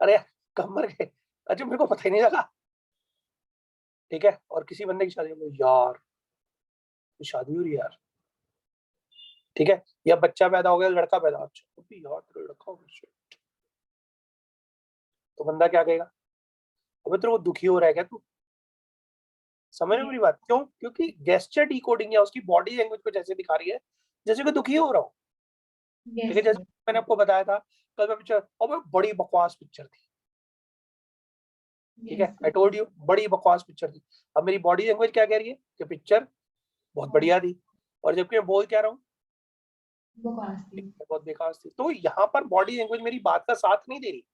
अरे कब मर गए, अच्छा मेरे को पता ही नहीं लगा, ठीक है। और किसी बंदे की शादी हो गई, यार शादी हो रही है यार, ठीक है। या बच्चा पैदा हो गया, लड़का पैदा, अच्छा यार तेरा लड़का हो गया, तो बंदा क्या कहेगा, अबे तेरे को दुखी हो रहा है क्या तू? समझ रहे मेरी बात? क्यों? क्योंकि गेस्चर डिकोडिंग या उसकी बॉडी लैंग्वेज को जैसे दिखा रही है जैसे कि दुखी हो रहा हो, ठीक है। जैसे मैंने आपको बताया था कल मैं पिक्चर, और बड़ी बकवास पिक्चर थी, ठीक है, आई टोल्ड यू बड़ी बकवास पिक्चर थी। अब मेरी बॉडी लैंग्वेज क्या कह रही है कि पिक्चर बहुत बढ़िया थी, और जबकि मैं बोल क्या रहा हूँ, बहुत बेकार थी। तो यहाँ पर बॉडी लैंग्वेज मेरी बात का साथ नहीं दे रही।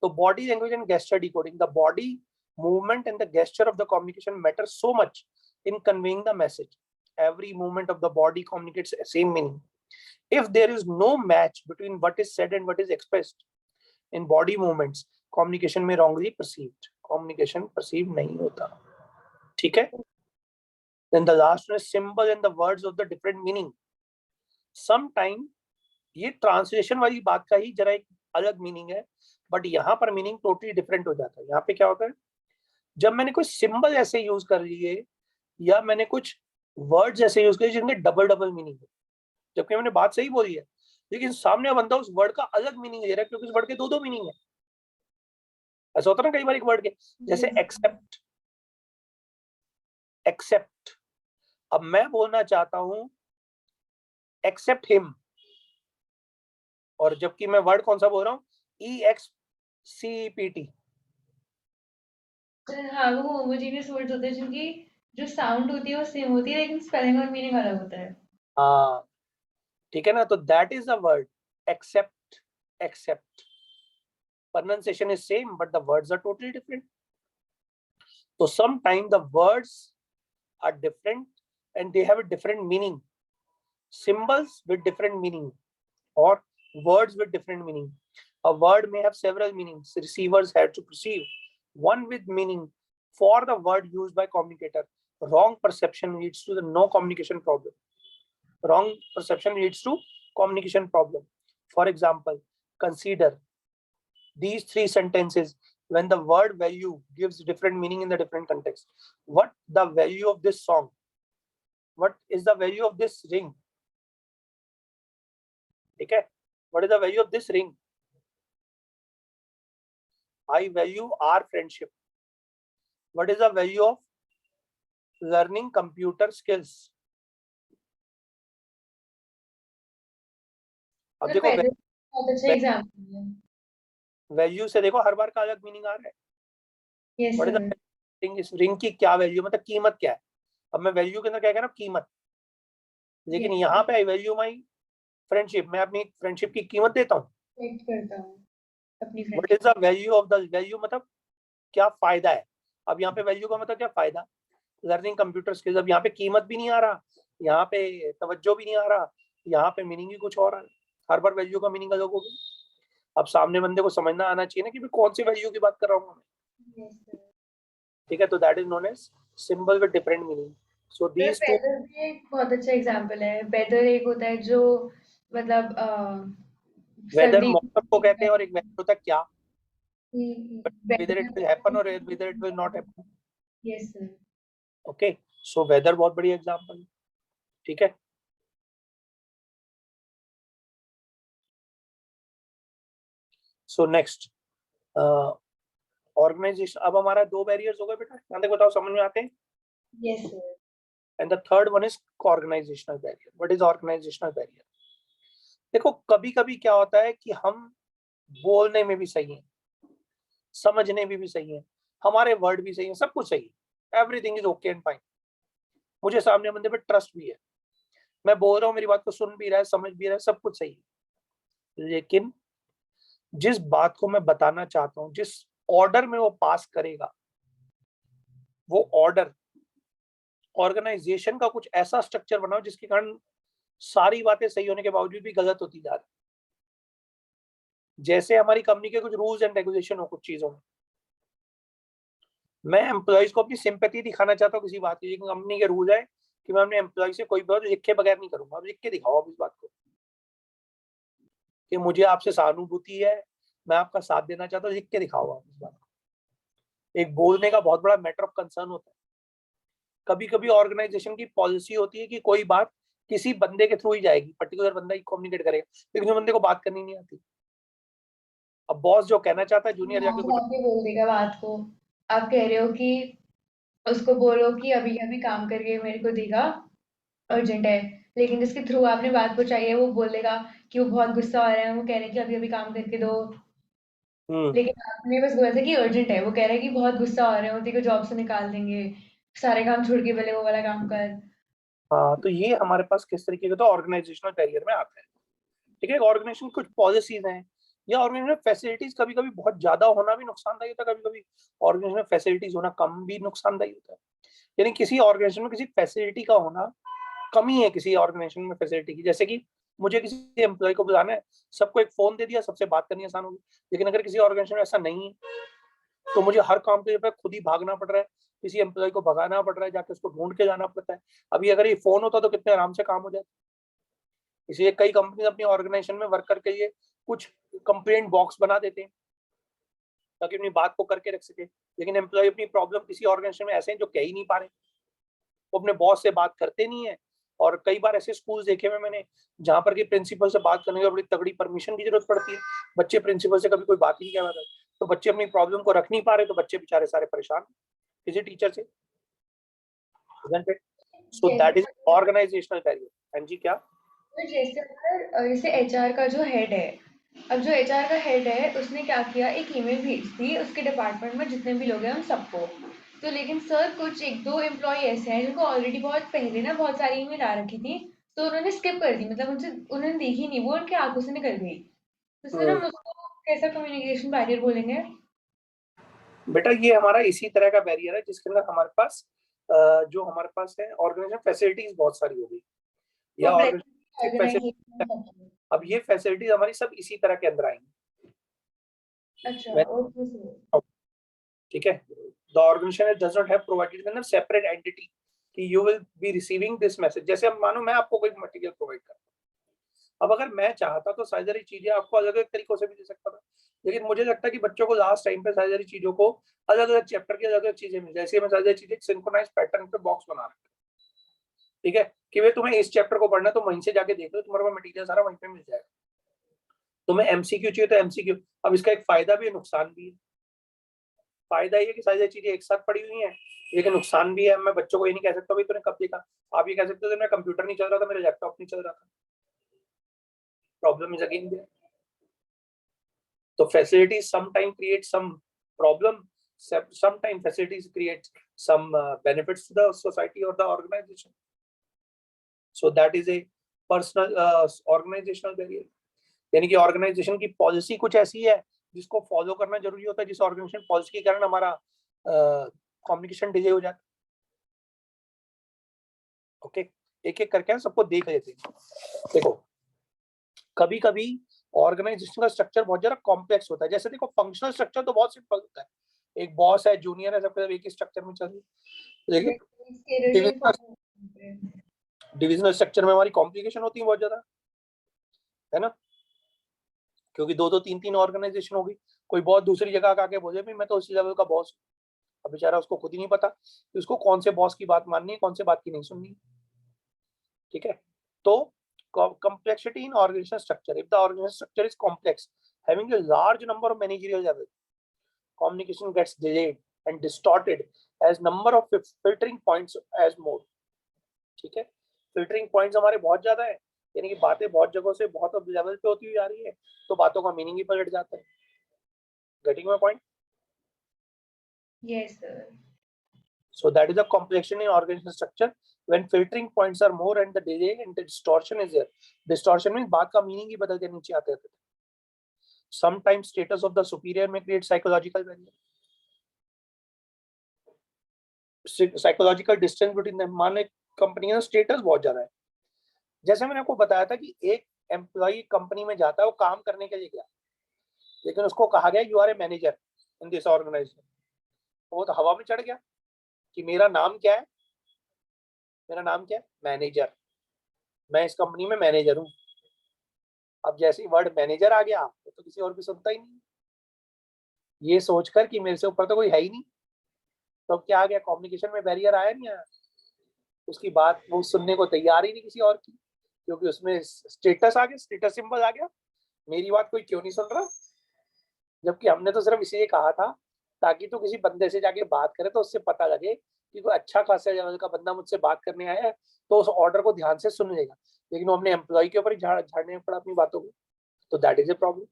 तो body language and gesture decoding, the body movement and the gesture of the communication matters so much in conveying the message. Every movement of the body communicates the same meaning. If there is no match between what is said and what is expressed in body movements, communication may wrongly perceived. Communication perceived नहीं होता, ठीक है। Then the last one is symbol and the words of the different meaning. Sometime ये translation वाली बात का ही जरा एक अलग मीनिंग है, बट यहाँ पर मीनिंग टोटली डिफरेंट हो जाता है। यहाँ पे क्या होता है, जब मैंने कुछ सिंबल ऐसे यूज कर लिए या मैंने कुछ वर्ड्स ऐसे यूज किए जिनके डबल डबल मीनिंग है, जबकि मैंने बात सही बोली है, लेकिन सामने बंदा उस वर्ड का अलग मीनिंग ले रहा है क्योंकि उस वर्ड के दो दो मीनिंग है। ऐसा होता है ना कई बार एक वर्ड के, जैसे एक्सेप्ट, एक्सेप्ट। अब मैं बोलना चाहता हूं एक्सेप्ट हिम, और जबकि मैं वर्ड कौन सा बोल रहा हूँ, EXCEPT। हाँ, वो होमोजेनियस वर्ड्स होते हैं जिनकी जो साउंड होती है वो सेम होती है लेकिन स्पेलिंग और मीनिंग अलग होता है। हाँ ठीक है ना, तो that is the word accept, accept. pronunciation is same but the words are totally different. So sometimes the words are different and they have a different meaning, symbols with different meaning or words with different meaning. A word may have several meanings. Receivers have to perceive one with meaning for the word used by communicator. Wrong perception leads to the no communication problem. Wrong perception leads to communication problem. For example, consider these three sentences when the word value gives different meaning in the different context. What the value of this song? What is the value of this ring? Okay, what is the value of this ring? I value our friendship. What is the value of learning computer skills? अब देखो बहुत अच्छा example है। Value से देखो हर बार का अलग meaning आ रहा है। Yes what is the ring, इस रिंग की क्या वैल्यू, मतलब कीमत क्या है। अब मैं वैल्यू के अंदर क्या कह रहा हूँ, कीमत, लेकिन यहाँ पे आई वैल्यू माई फ्रेंडशिप, मैं अपनी फ्रेंडशिप की कीमत देता हूँ। What is the value of the value, मतलब क्या फायदा है। अब यहाँ पे वैल्यू का मतलब क्या, फायदा, लर्निंग कंप्यूटर स्किल्स। अब यहाँ पे कीमत भी नहीं आ रहा, यहाँ पे तवज्जो भी नहीं आ रहा, यहाँ पे मीनिंग भी कुछ और आ रहा है। हर बार वैल्यू का मीनिंग अलग होगा। अब सामने बंदे को समझना आना चाहिए ना कि मैं कौन सी वैल्यू की बात कर रहा हूँ, ठीक है। तो that is known as symbol with different meaning. So these two. Weather भी एक बहुत अच्छा एग्जांपल है। वेदर एक होता है जो मतलब वेदर सर्दी मौसम को कहते हैं और एक वेदर होता है क्या, whether it will happen or whether. whether it will not happen. Yes sir. Okay, so weather बहुत बड़ी एग्जांपल है, ठीक है। So next organization. अब हमारा 2 बैरियर्स हो गए बेटा, ध्यान से बताओ, समझ में आते हैं? Yes sir. And the third one is organizational barrier. What is organizational barrier? देखो कभी कभी क्या होता है कि हम बोलने में भी सही हैं, समझने में भी सही हैं, हमारे वर्ड भी सही हैं, सब कुछ सही है, everything is okay and fine, मुझे सामने बंदे पे ट्रस्ट भी है, मैं बोल रहा हूँ, मेरी बात को सुन भी रहा है, समझ भी रहा है, सब कुछ सही है, लेकिन जिस बात को मैं बताना चाहता हूँ, जिस ऑर्डर में वो पास करेगा, वो ऑर्डर ऑर्गेनाइजेशन का कुछ ऐसा स्ट्रक्चर बनाओ जिसके कारण सारी बातें सही होने के बावजूद भी गलत होती जा रही। जैसे हमारी कंपनी के कुछ रूल्स एंड रेगुलेशन हो कुछ चीजों में, मैं एम्प्लॉइज को अपनी सिंपैथी दिखाना चाहता हूँ किसी बात की, लेकिन कंपनी के रूल है कि मैं अपने एम्प्लॉय से कोई बात लिखे बगैर नहीं करूंगा। अब लिख के दिखाओ आप इस बात को कि मुझे आपसे सहानुभूति है, मैं आपका साथ देना चाहता हूँ, लिख के दिखाओ आप इस बात को। एक बोलने का बहुत बड़ा मैटर ऑफ कंसर्न होता है। कभी कभी ऑर्गेनाइजेशन की पॉलिसी होती है कि कोई बात किसी बंदे के थ्रू ही जाएगी, पर्टिकुलर बंदा ही कम्युनिकेट करेगा, लेकिन जो बंदे को बात करनी नहीं आती। अब बॉस जो कहना चाहता है, जूनियर जाके कुछ आके बोल देगा बात को। आप कह रहे हो कि उसको बोलो कि अभी अभी काम करके मेरे को देगा, अर्जेंट है। लेकिन जिसके थ्रू आपने बात पहुंचाई है वो बोलेगा कि वो बहुत गुस्सा हो रहा है, वो कह रहे हैं कि अभी अभी काम करके दो। लेकिन आपने बस बोला था कि अर्जेंट है, वो कह रहा है कि बहुत गुस्सा हो रहे हैं, वो तेरे को जॉब से निकाल देंगे, सारे काम छोड़ के पहले वो वाला काम कर। हाँ, तो ये हमारे पास किस तरीके का तो ऑर्गेनाइजेशनल कैरियर में आता है, ठीक है। ऑर्गेनाइजेशन कुछ पॉलिसीज हैं या ऑर्गेनाइजेशन फैसिलिटीज कभी कभी बहुत ज्यादा होना भी नुकसानदायी होता है, कभी कभी ऑर्गेनाइजेशन फैसिलिटीज होना कम भी नुकसानदायी होता है। यानी किसी ऑर्गेनाइजेशन में किसी फैसिलिटी का होना कमी है, किसी ऑर्गेनाइजेशन में फैसिलिटी की, जैसे कि मुझे किसी एम्प्लॉय को बुलाना है, सबको एक फोन दे दिया, सबसे बात करनी आसान होगी। लेकिन अगर किसी ऑर्गेनाइजेशन में ऐसा नहीं है तो मुझे हर काम के लिए खुद ही भागना पड़ रहा है, किसी एम्प्लॉय को भगाना पड़ रहा है, जाके उसको ढूंढ के जाना पड़ता है। अभी अगर ये फोन होता तो कितने आराम से काम हो जाता। इसलिए कई कंपनी अपनी ऑर्गेनाइजेशन में वर्कर के लिए कुछ कंप्लेंट बॉक्स बना देते हैं ताकि अपनी बात को करके रख सके। लेकिन एम्प्लॉय अपनी प्रॉब्लम किसी ऑर्गेनाइजेशन में ऐसे हैं जो कह ही नहीं पा रहे, वो अपने बॉस से बात करते नहीं है। और कई बार ऐसे स्कूल देखे हुए मैंने जहां पर कि प्रिंसिपल से बात करने की बड़ी तगड़ी परमिशन की जरूरत पड़ती है, बच्चे प्रिंसिपल से कभी कोई बात ही नहीं कह रहा, तो बच्चे अपनी प्रॉब्लम को रख नहीं पा रहे, तो बच्चे बेचारे सारे परेशान किसी टीचर से। So that is organizational career. And जी क्या? तो जैसे अगर जैसे एचआर का जो हेड है, अब जो एचआर का हेड है उसने क्या किया, एक ईमेल भेज दी उसके डिपार्टमेंट में जितने भी लोग हैं उन सबको। तो लेकिन सर कुछ एक दो एम्प्लॉय ऐसे हैं जिनको ऑलरेडी बहुत पहले ना बहुत सारी ईमेल आ रखी थी, तो उन्होंने स्किप कर दी, मतलब उनसे उन्होंने देखी नहीं, वो उनकी आंखों से निकल गई। तो सर हम उसको कैसा कम्युनिकेशन बैरियर बोलेंगे? बेटा ये हमारा इसी तरह का बैरियर है जिसके अंदर हमारे पास जो हमारे पास है ऑर्गेनाइजेशन फैसिलिटीज बहुत सारी हो गई या ऑर्गेनाइजेशन फैसिलिटी। ऑर्गेनाइजेशन। अब ये फैसिलिटीज हमारी सब इसी तरह के अंदर आएंगी। अच्छा, मैं ओके सर। ठीक है, the organization does not have provided मतलब सेपरेट एंटिटी कि you will be receiving this message. जैसे अब मानो मैं आपको कोई मटेरियल प्रोवाइड कर, अब अगर मैं चाहता तो सारी सारी चीजें आपको अलग अलग तरीकों से भी दे सकता था, लेकिन मुझे लगता है कि बच्चों को लास्ट टाइम पे सारी सारी चीजों को अलग अलग चैप्टर की अलग अलग चीजें मिल जाए, इसलिए मैं सारी सारी चीजें सिंक्रोनाइज पैटर्न पे बॉक्स बना रहा हूं, ठीक है, कि वे तुम्हें इस चैप्टर को पढ़ना है तो वहीं से जाके देख लो, तुम्हारे पास मटेरियल सारा वहीं पे मिल जाएगा। तुम्हें एमसीक्यू चाहिए तो एमसीक्यू। अब इसका एक फायदा भी है, नुकसान भी है। फायदा ये कि सारी चीजें एक साथ पड़ी हुई हैं, लेकिन नुकसान भी है। मैं बच्चों को ये नहीं कह सकता भाई तूने कब देखा, आप ये कह सकते हो मेरा कंप्यूटर नहीं चल रहा था, मेरा लैपटॉप नहीं चल रहा था, प्रॉब्लम इज अगेन देयर। तो facilities sometimes create some problem, sometimes facilities create some benefits to the society or the organization. So that is a personal organizational barrier। यानी कि ऑर्गेनाइजेशन की पॉलिसी कुछ ऐसी है जिसको फॉलो करना जरूरी होता है, जिस ऑर्गेनाइजेशन पॉलिसी के कारण हमारा कम्युनिकेशन डिले हो जाता है। ओके, एक एक करके सबको देख लेते हैं। देखो कभी कभी ऑर्गेनाइजेशन का स्ट्रक्चर बहुत ज्यादा कॉम्प्लेक्स होता है। जैसे देखो फंक्शनल स्ट्रक्चर तो बहुत सिंपल होता है, एक बॉस है, जूनियर है, सब एक ही स्ट्रक्चर में चल रही है। लेकिन डिविजनल स्ट्रक्चर में हमारी कॉम्प्लिकेशन होती है बहुत ज्यादा, है ना, क्योंकि 2-2 3-3 ऑर्गेनाइजेशन होगी। कोई बहुत दूसरी जगह आके बोले भाई मैं तो उसी लेवल का बॉस, अब बेचारा उसको खुद ही नहीं पता कि उसको कौन से बॉस की बात माननी है, कौन से बात की नहीं सुननी है। ठीक है, तो complexity in organizational structure. If the organizational structure is complex, having a large number of managerial levels, communication gets delayed and distorted as number of filtering points as more. ठीक है, filtering points हमारे बहुत ज्यादा है, यानी कि बातें बहुत जगहों से बहुत लेवल पे होती हुई जा रही है, तो बातों का मीनिंग ही पलट जाता है। Getting my point? Yes, sir. So that is the complexity in organizational structure when filtering points are more and the delay and the distortion is there. Distortion means बात का मीनिंग ही बदल के नीचे आते रहते हैं। Sometimes status of the superior may create psychological barrier. Psychological distance between them. मान company का स्टेटस बहुत ज्यादा है, जैसे मैंने आपको बताया था कि एक एम्प्लॉय कंपनी में जाता है, वो काम करने के लिए गया, लेकिन उसको कहा गया you are a manager in this organization, वो तो हवा में चढ़ गया कि मेरा नाम क्या है, मेरा नाम क्या है, मैनेजर, मैं इस कंपनी में मैनेजर हूँ। अब जैसे ही वर्ड मैनेजर आ गया तो किसी और भी सुनता ही नहीं, ये सोचकर कि मेरे से ऊपर तो कोई है ही नहीं। तो अब क्या आ गया, कम्युनिकेशन में बैरियर आया नहीं आया, उसकी बात वो सुनने को तैयार ही नहीं किसी और की, क्योंकि उसमें स्टेटस आ गया, स्टेटस सिंबल आ गया, मेरी बात कोई क्यों नहीं सुन रहा, जबकि हमने तो सिर्फ इसलिए कहा था ताकि तो किसी बंदे से जाके बात करे तो उससे पता लगे कि कोई अच्छा खासा लेवल का बंदा मुझसे बात करने आया है, तो उस ऑर्डर को ध्यान से सुन लेगा। लेकिन वो हमने एम्प्लॉय के ऊपर ही झाड़ने पड़ा अपनी बातों को, तो that is a problem.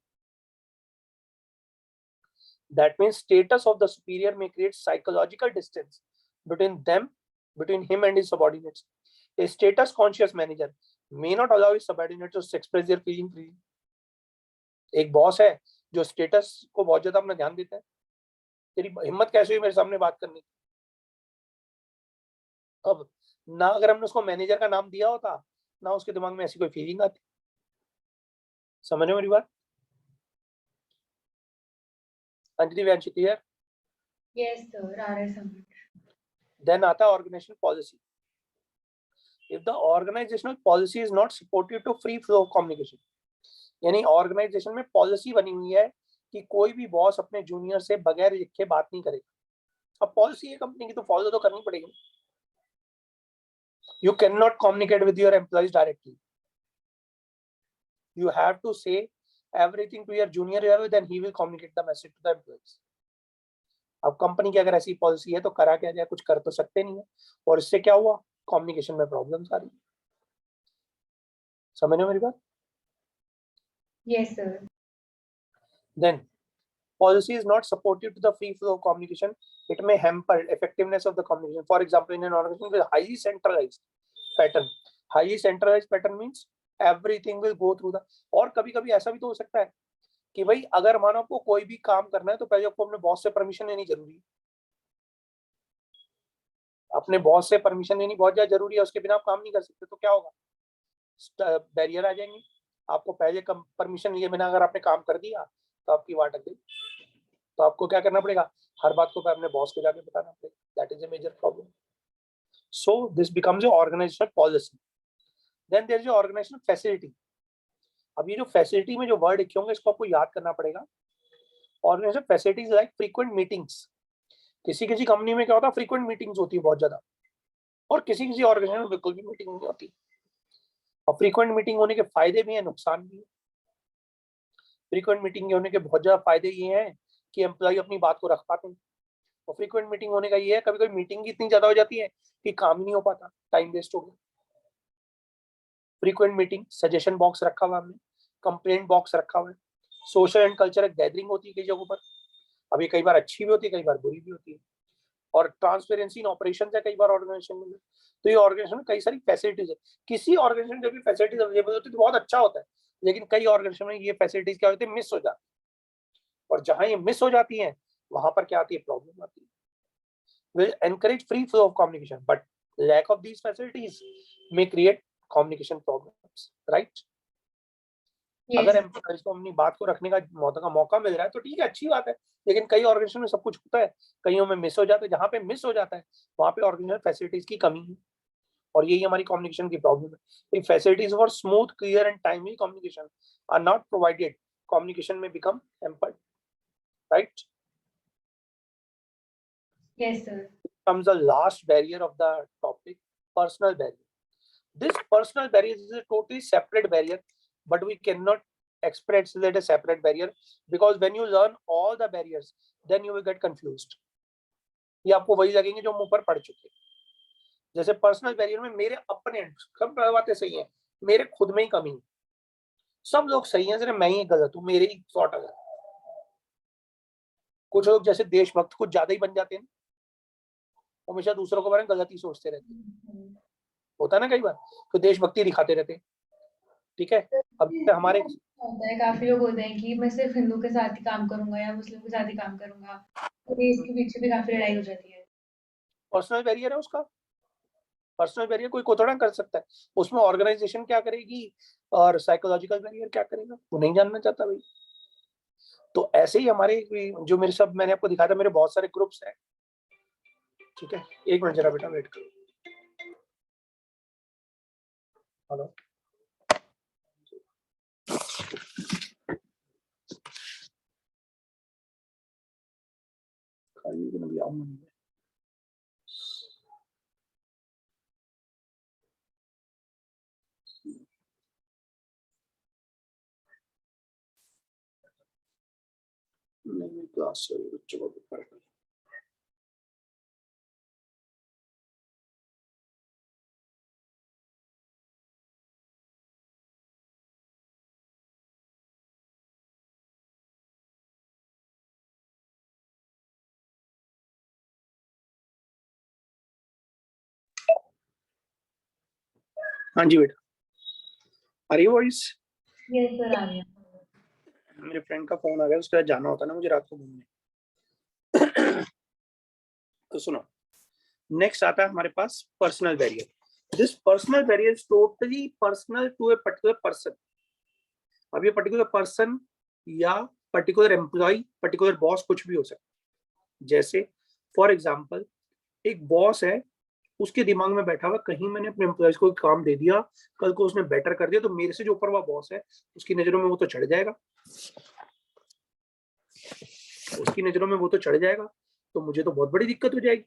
That means status of the superior may create psychological distance between them, between him and his subordinates. A status conscious manager may not allow his subordinates to express their feeling freely. एक boss है जो status को बहुत ज्यादा अपना ध्यान देता है, तेरी हिम्मत कैसे हुई मेरे सामने बात करने की। अब ना अगर हमने उसको मैनेजर का नाम दिया होता, ना उसके दिमाग में ऐसी कोई फीलिंग आती। समझ रहे हो मेरी बात? Anjali, Vamshi, clear? Yes, sir. RS. Then आता है organizational policy. If the organizational policy is not supportive to free flow of communication, यानी ऑर्गेनाइजेशन में पॉलिसी बनी हुई है कि कोई भी बॉस अपने जूनियर से बगैर लिखे बात नहीं करेगा। अब पॉलिसी है कंपनी की तो फॉलो तो करनी पड़ेगी। You can not communicate with your employees directly, you have to say everything to your junior level, then he will communicate the message to the employees. अब कंपनी की अगर ऐसी पॉलिसी है तो करा क्या जाए, कुछ कर तो सकते नहीं है, और इससे क्या हुआ, कम्युनिकेशन में प्रॉब्लम्स आ रही। समझ रहे हो मेरी बात? Yes, sir. Then policy is not supportive to the free flow of communication. It may hamper effectiveness of the communication. For example, in an organization with highly centralized pattern means everything will go through the, और कभी कभी ऐसा भी तो हो सकता है कि भाई अगर मानो आपको कोई भी काम करना है तो पहले आपको अपने बॉस से परमिशन लेनी जरूरी है। अपने बॉस से परमिशन लेनी बहुत ज्यादा जरूरी है, उसके बिना आप काम नहीं कर सकते। तो क्या होगा, बैरियर आ जाएंगे। आपको पहले परमिशन लिए बिना अगर आपने काम कर दिया तो आपकी वाट अटक गई, तो आपको क्या करना पड़ेगा, हर बात को अपने बॉस को जाके बताना पड़ेगा। That is a major problem. So this becomes your organizational policy. Then there is your organizational facility. अब ये जो फैसिलिटी में जो वर्ड लिखे होंगे इसको आपको याद करना पड़ेगा। Organizational facilities like frequent meetings. किसी किसी कंपनी में क्या होता है, फ्रीक्वेंट मीटिंग्स होती है बहुत ज्यादा, और किसी किसी ऑर्गेनाइजेशन में बिल्कुल भी मीटिंग नहीं होती। और फ्रीक्वेंट मीटिंग होने के फायदे भी हैं, नुकसान भी है। फ्रीक्वेंट मीटिंग होने के बहुत ज्यादा फायदे ये हैं कि एम्प्लॉय अपनी बात को रख पाते हैं, और फ्रीक्वेंट मीटिंग होने का ये है कभी कभी मीटिंग इतनी ज्यादा हो जाती है कि काम ही नहीं हो पाता, टाइम वेस्ट हो गया। फ्रीक्वेंट मीटिंग, सजेशन बॉक्स रखा हुआ हमने, कंप्लेंट बॉक्स रखा हुआ है, सोशल एंड कल्चरल गैदरिंग होती है कई जगहों पर। अभी कई बार अच्छी भी होती है, कई बार बुरी भी होती है, और ट्रांसपेरेंसी इन ऑपरेशन है कई बार ऑर्गेनाइजेशन में। तो ये ऑर्गेनाइजेशन में कई सारी फैसिलिटीज है। किसी ऑर्गेनाइजेशन जब भी फैसिलिटीज अवेलेबल होती है तो बहुत अच्छा होता है, लेकिन कई ऑर्गेनाइजेशन में ये फैसिलिटीज क्या होती है, मिस हो जाती है, और जहां ये मिस हो जाती है वहां पर क्या आती है, प्रॉब्लम आती है। will encourage free flow of communication, but lack of these facilities may create communication problems, right? अगर एम्प्लॉइज को अपनी बात को रखने का मौका मिल रहा है तो ठीक है, अच्छी बात है। लेकिन कई ऑर्गेनाइजेशन में सब कुछ होता है, कईयों में मिस हो जाता है। जहाँ पे मिस हो जाता है वहाँ पे ऑर्गेनाइजेशन फैसिलिटीज की कमी है, और यही हमारी कम्युनिकेशन की प्रॉब्लम है। If facilities for smooth, clear and timely communication are not provided, communication may become hampered, right? Yes, sir. Comes the last barrier of the topic, personal barrier. This personal barrier is a totally separate barrier, but we cannot express it as a separate barrier, because when you learn all the barriers, then you will get confused. ये आपको वही लगेंगे जो हम ऊपर पढ़ चुके हैं। जैसे पर्सनल बैरियर में मेरे अपने सब बातें सही हैं, मेरे खुद में ही कमी है। सब लोग सही हैं, सिर्फ मैं ही गलत हूँ, मेरे ही सॉर्ट गलत। कुछ लोग जैसे देशभक्त कुछ ज्यादा ही बन जाते हैं, हमेशा दूसरों के बारे में गलत ही सोचते रहते हैं। होता है ना कई बार, तो देशभक्ति दिखाते रहते हैं। ठीक है, अब हमारे होता है, काफी लोग होते हैं कि मैं सिर्फ हिंदू के साथ ही काम करूंगा या मुस्लिम के साथ ही काम करूंगा, तो इसके पीछे भी काफी लड़ाई हो जाती है। पर्सनल बैरियर है उसका। पर्सनल बैरियर कोई कोतड़ा कर सकता है, उसमें ऑर्गेनाइजेशन क्या करेगी और साइकोलॉजिकल बैरियर क्या करेगा वो नहीं जानना चाहता भाई। तो ऐसे ही हमारे जो मेरे सब मैंने आपको दिखाया था, मेरे बहुत सारे ग्रुप्स हैं। ठीक है, एक मिनट जरा बेटा वेट करो। हेलो, खाली भी नहीं आऊं नहीं, क्लास से बच्चों को पढ़ हाँ जी बेटा, आ रही वॉइस? यस सर, आ रही है। मेरे फ्रेंड का फोन आ गया, उसके साथ जाना होता ना मुझे रात को घूमने। तो सुनो, नेक्स्ट आता है हमारे पास personal barrier. This personal barrier is totally personal to a particular person. अब ये पर्टिकुलर पर्सन या पर्टिकुलर एम्प्लॉय, पर्टिकुलर बॉस कुछ भी हो सकता है। जैसे फॉर एग्जांपल, एक बॉस है, उसके दिमाग में बैठा हुआ कहीं मैंने अपने एम्प्लॉयज को काम दे दिया, कल को उसने बेटर कर दिया तो मेरे से जो ऊपर हुआ बॉस है उसकी नजरों में वो तो चढ़ जाएगा, उसकी नजरों में वो तो चढ़ जाएगा, तो मुझे तो बहुत बड़ी दिक्कत हो जाएगी।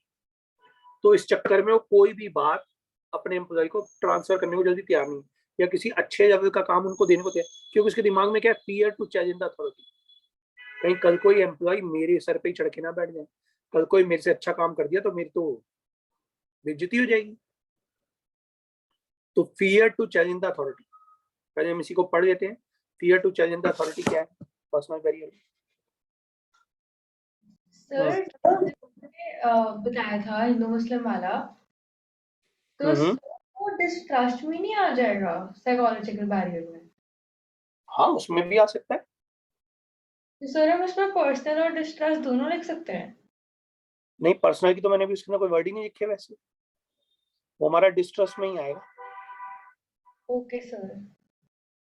तो इस चक्कर में वो कोई भी बात अपने एम्प्लॉय को ट्रांसफर करने को जल्दी तैयार नहीं, या किसी अच्छे लेवल का काम उनको देने को तैयार, क्योंकि उसके दिमाग में क्या है, fear to challenge the authority. कहीं कल कोई एम्प्लॉय मेरे सर पे ही चढ़ के ना बैठ जाए, कल कोई मेरे से अच्छा काम कर दिया तो मेरी तो बेइज्जती हो जाएगी। तो fear to challenge the authority, पहले हम इसी को पढ़ लेते हैं। Fear to challenge the authority क्या है पर्सनल बैरियर? सर बताया था हिंदू मुस्लिम वाला, तो वो डिस्ट्रस्ट में नहीं आ जाएगा साइकोलॉजिकल बैरियर में? हाँ, उसमें भी आ सकता है। तो सर हम उसमें पर्सनल और डिस्ट्रस्ट दोनों लिख सकते हैं? नहीं, पर्सनल की तो मैंने भी उसके अंदर कोई वर्ड ही नहीं लिखे, वैसे वो हमारा डिस्ट्रस्ट में ही आएगा। Okay sir.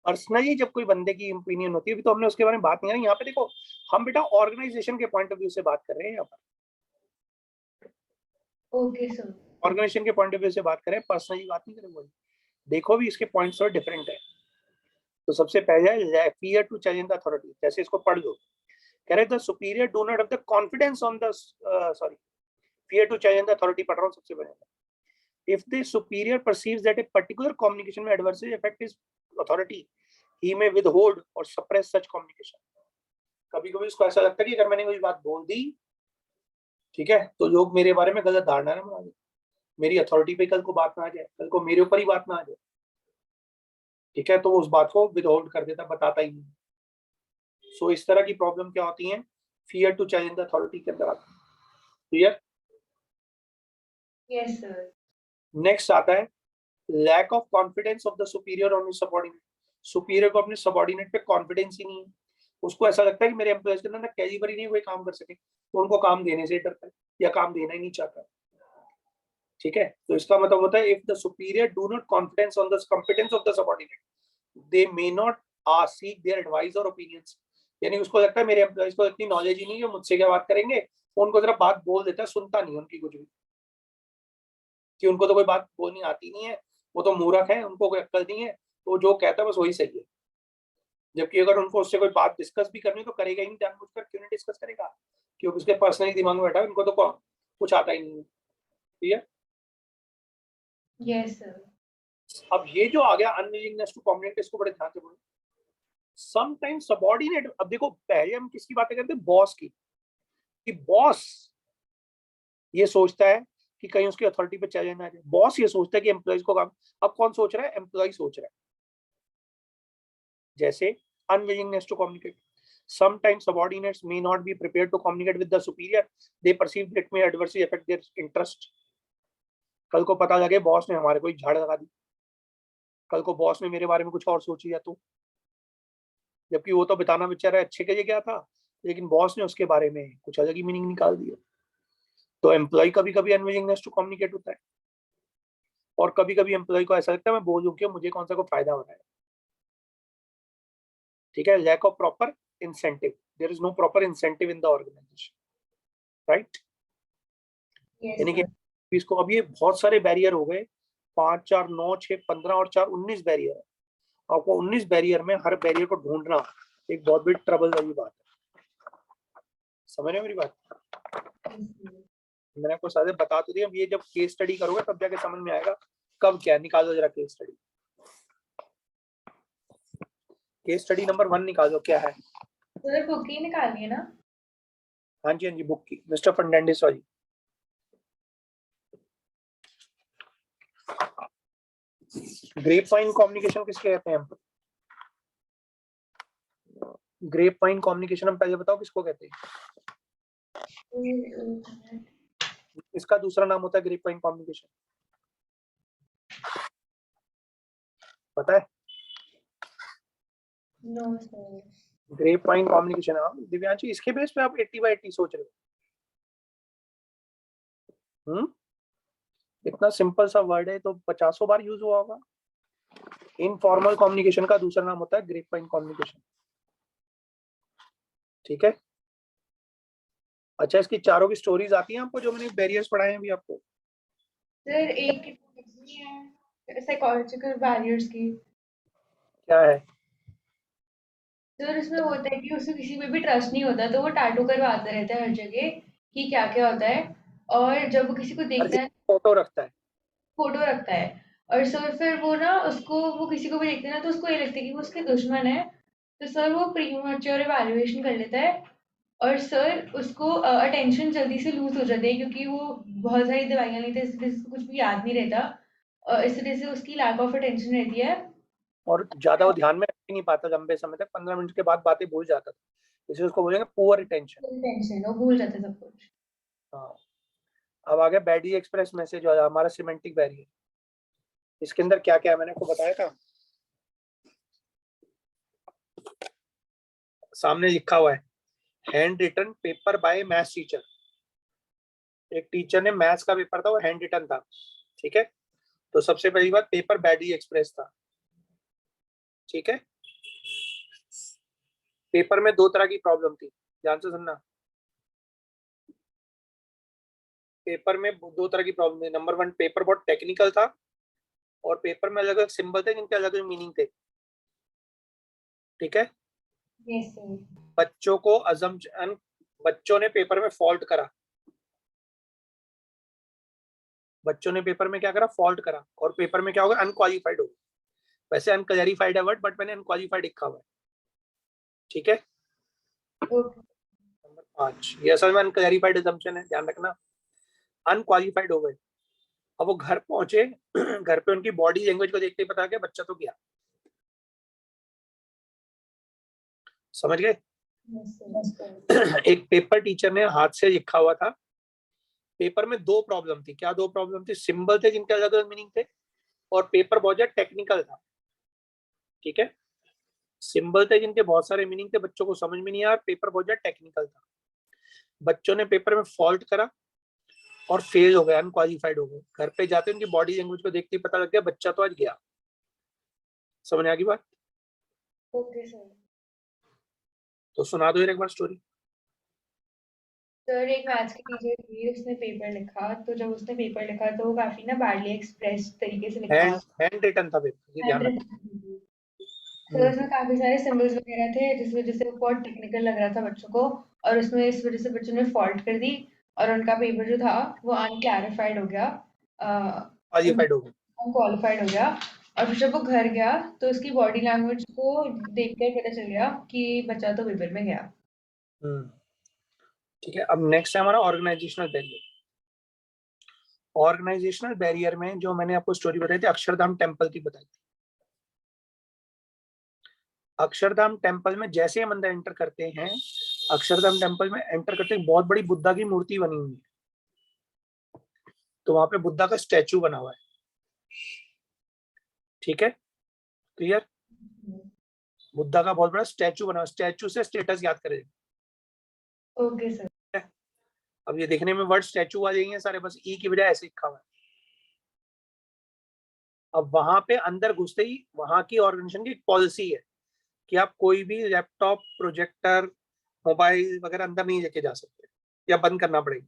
पर्सनली जब कोई बंदे की ओपिनियन होती है, अभी तो हमने उसके बारे में बात नहीं करी। यहाँ पे देखो, हम बेटा ऑर्गेनाइजेशन के पॉइंट ऑफ व्यू से बात कर रहे हैं। यहाँ पर ओके सर। ऑर्गेनाइजेशन के पॉइंट ऑफ व्यू से बात करें, पर्सनली बात नहीं करें। देखो भी इसके पॉइंट्स और डिफरेंट है। तो सबसे पहले fear to challenge the authority, जैसे इसको पढ़ लो, कह रहे the superior do not have the confidence on the sorry fear to challenge the authority पढ़ रहा हूँ सबसे पहले। If the superior perceives that a particular communication may adversely affect his authority, he may withhold और suppress such communication. कभी कभी उसको ऐसा लगता है कि अगर मैंने कोई बात बोल दी, ठीक है, तो लोग मेरे बारे में गलत धारणा ना बना दे, मेरी अथॉरिटी पे कल को बात ना आ जाए, कल को मेरे ऊपर ही बात ना आ जाए। ठीक है, तो वो उस बात को विदहोल्ड कर देता, बताता ही नहीं। सो इस तरह की प्रॉब्लम क्या होती है, fear to challenge the authority के अंदर आती है। क्लियर? Yes sir. नेक्स्ट आता है lack of confidence of the superior on his subordinate. Superior को अपने सबऑर्डिनेट पे कॉन्फिडेंस ही नहीं है। उसको ऐसा लगता है कि मेरे एम्प्लॉयज के अंदर कैलिबर ही नहीं, कोई काम कर सके, तो उनको काम देने से डरता है या काम देना ही नहीं चाहता। ठीक है, तो इसका मतलब होता है if the superior do not confidence on the competence of the subordinate, they may not seek their advice और ओपिनियंस। यानी उसको लगता है मेरे एम्प्लॉइज को इतनी नॉलेज ही नहीं है, मुझसे क्या बात करेंगे, उनको जरा बात बोल देता है, सुनता नहीं उनकी कुछ भी, कि उनको तो कोई बात बोलनी आती नहीं है, वो तो मूर्ख है, उनको कोई अक्ल नहीं है, तो जो कहता है बस वही सही है। जबकि अगर उनको उससे कोई बात डिस्कस भी करनी तो करेगा ही नहीं, जानबूझकर क्यों नहीं डिस्कस करेगा, क्योंकि उसके पर्सनली दिमाग में बैठा है, उनको तो कुछ आता ही नहीं है। ठीक है। Yes sir. अब ये जो आ गया अनविलिंगनेस टू कम्युनिकेट, इसको बड़े ध्यान से बोलो। समटाइम्स सबऑर्डिनेट, अब देखो पहले हम किसकी बातें करते हैं, बॉस की, कि बॉस ये सोचता है कि कहीं उसकी अथॉरिटी पे चैलेंज ना जाए, बॉस ये सोचता है कि एम्प्लॉइज को काम, अब कौन सोच रहा है, एम्प्लॉय सोच रहा है। जैसे unwillingness to communicate, sometimes subordinates may not be prepared to communicate with the superior, they perceive that may adversely affect their interest। कल को पता लगे बॉस ने हमारे कोई झाड़ लगा दी, कल को बॉस ने मेरे बारे में कुछ और सोच लिया तो, जबकि वो तो बताना बेचारा अच्छे के लिए गया था, लेकिन बॉस ने उसके बारे में कुछ अलग ही मीनिंग निकाल दिया। तो एम्प्लॉय कभी कभी अनविलिंगनेस टू कम्युनिकेट होता है, और कभी कभी एम्प्लॉय को ऐसा लगता है मैं बोलूं कि मुझे कौन सा कोई फायदा हो रहा है। ठीक है, lack of proper incentive, there is no proper incentive in the organization, right. Yes यानी कि सर। इसको अब ये बहुत सारे बैरियर हो गए, 5 4 9 6 15 और 4 19 बैरियर है। आपको 19 बैरियर में हर बैरियर को ढूंढना एक बहुत बड़ी ट्रबल वाली बात है। समझ रहे हो मेरी बात? मैंने आपको सारे बता तो दिया, ये जब केस स्टडी करोगे तब जाके समझ में आएगा कब क्या। निकालो जरा case study, case study number 1 निकालो, क्या है? सर बुक ही निकालनी है ना? हाँ जी हाँ जी, बुक की, मिस्टर फर्नांडिस वाली। ग्रेप वाइन कम्युनिकेशन किसके कहते हैं हम? ग्रेप वाइन कम्युनिकेशन हम पहले बताओ किसको कहते हैं? इसका दूसरा नाम होता है ग्रेप वाइन कम्युनिकेशन, पता है? No sir. Grapevine communication. हाँ दिव्यांशी, इसके बेस पे आप 80/80 सोच रहे हो? इतना सिंपल सा वर्ड है तो 50 बार यूज हुआ होगा। इनफॉर्मल कम्युनिकेशन का दूसरा नाम होता है ग्रेप वाइन कम्युनिकेशन। ठीक है। अच्छा, इसकी चारों की स्टोरीज आती हैं आपको, जो मैंने बैरियर्स पढ़ाए हैं अभी आपको? सर एक है साइकोलॉजिकल बैरियर्स की। क्या है? सर उसमें होता है कि उसे किसी पे भी ट्रस्ट नहीं होता, तो वो टैटू करवाता रहता है हर जगह कि क्या क्या होता है, और जब वो किसी को हर देखता किसी है फोटो रखता है। फोटो रखता है। और सर फिर वो ना उसको, वो किसी को भी देखते हैं ना तो उसको ये लगता है कि वो उसके दुश्मन है। तो सर वो प्रीमैच्योर इवैल्यूएशन कर लेता है, और सर उसको अटेंशन जल्दी से लूज हो जाती है, क्योंकि वो बहुत सारी दवाइयाँ लेते हैं, इस वजह से उसको कुछ भी याद नहीं रहता, इस वजह से उसकी लैक ऑफ अटेंशन रहती है। और ज्यादा वो ध्यान में रख ही नहीं पाता, लंबे समय तक, 15 मिनट के बाद बातें भूल जाता था, इसलिए उसको बोलेंगे पुअर रिटेंशन। टेंशन, वो भूल जाते हैं सब कुछ। हाँ। अब आ गया बैडी एक्सप्रेस मैसेज वाला, हमारा सिमेंटिक बैरियर। इसके अंदर क्या क्या है मैंने आपको बताया था, सामने लिखा हुआ है handwritten paper by maths teacher. एक टीचर ने मैथ्स का पेपर था, वो हैंड रिटन था। ठीक है। तो सबसे पहली बात, पेपर बैडली एक्सप्रेस था। ठीक है। पेपर में 2 तरह की प्रॉब्लम थी, ध्यान से सुनना। पेपर में 2 तरह की प्रॉब्लम थी। नंबर 1, पेपर बहुत टेक्निकल था, और पेपर में अलग अलग सिंबल थे जिनके अलग अलग मीनिंग थे। ठीक है। Yes sir. बच्चों को अजम्पशन, बच्चों ने पेपर में फॉल्ट करा, बच्चों ने पेपर में क्या करा, फॉल्ट करा, और पेपर में क्या होगा, अनक्वालिफाइड होगा। वैसे अनक्लैरिफाइड है वर्ड, बट मैंने अनक्वालिफाइड लिखा हुआ है। ठीक है। ओके। नंबर 5, ये असल में अनक्लैरिफाइड अजम्पशन है, ध्यान रखना। अनक्वालिफाइड हो गए, अब वो घर पहुंचे, घर पे उनकी बॉडी लैंग्वेज को देखते ही पता गया बच्चा तो गया। समझ गए? Yes sir. एक पेपर टीचर ने हाथ से लिखा हुआ था, पेपर में 2 प्रॉब्लम थी। क्या 2 प्रॉब्लम थी? सिंबल थे जिनके अलग अलग मीनिंग थे, और पेपर बहुत ज्यादा टेक्निकल था। ठीक है। सिंबल थे जिनके बहुत सारे मीनिंग थे, बच्चों को समझ में नहीं आया, पेपर बहुत ज्यादा टेक्निकल था। बच्चों ने पेपर में फॉल्ट करा और फेल हो गए, अनक्वालिफाइड हो गए। घर पे जाते उनकी बॉडी लैंग्वेज को देखते ही पता लग गया बच्चा तो आज गया। समझ आ गई बात? Okay sir. तो सुना दो यार एक बार स्टोरी। सर एक मैथ्स की टीचर थी, उसने पेपर लिखा, तो जब उसने पेपर लिखा तो वो काफी ना बैडली एक्सप्रेस तरीके से लिखा। हैंड रिटन था पेपर, ये ध्यान रखना। सर उसमें काफी सारे सिंबल्स वगैरह थे, जिस वजह से वो बहुत टेक्निकल लग रहा था बच्चों को, और उसमें इस वजह से बच्चों ने फॉल्ट कर दी और उनका पेपर जो था वो अनक्लैरिफाइड हो गया, क्वालिफाइड हो गए। अनक्वालिफाइड हो गया। और फिर जब वो घर गया तो उसकी बॉडी लैंग्वेज को देखकर पता चल गया कि बच्चा तो पेपर में गया। ठीक है, अब नेक्स्ट है हमारा ऑर्गेनाइजेशनल बैरियर। ऑर्गेनाइजेशनल बैरियर में जो मैंने आपको स्टोरी बताई थी अक्षरधाम टेम्पल की बताई थी। अक्षरधाम टेम्पल में जैसे हम अंदर एंटर करते हैं, अक्षरधाम टेम्पल में एंटर करते ही बहुत बड़ी बुद्धा की मूर्ति बनी हुई है। तो वहां पे बुद्धा का स्टैचू बना हुआ है। ठीक है, क्लियर। बुद्धा का बहुत बड़ा स्टैचू बना हुआ है, स्टैचू से स्टेटस याद करें। Okay sir. अब ये देखने में वर्ड स्टैचू आ जाएंगे सारे, बस ई की बजाय ऐसे लिखा हुआ है। अब वहां पे अंदर घुसते ही वहां की ऑर्गेनाइजेशन की पॉलिसी है कि आप कोई भी लैपटॉप, प्रोजेक्टर, मोबाइल वगैरह अंदर नहीं लेके जा सकते या बंद करना पड़ेगा।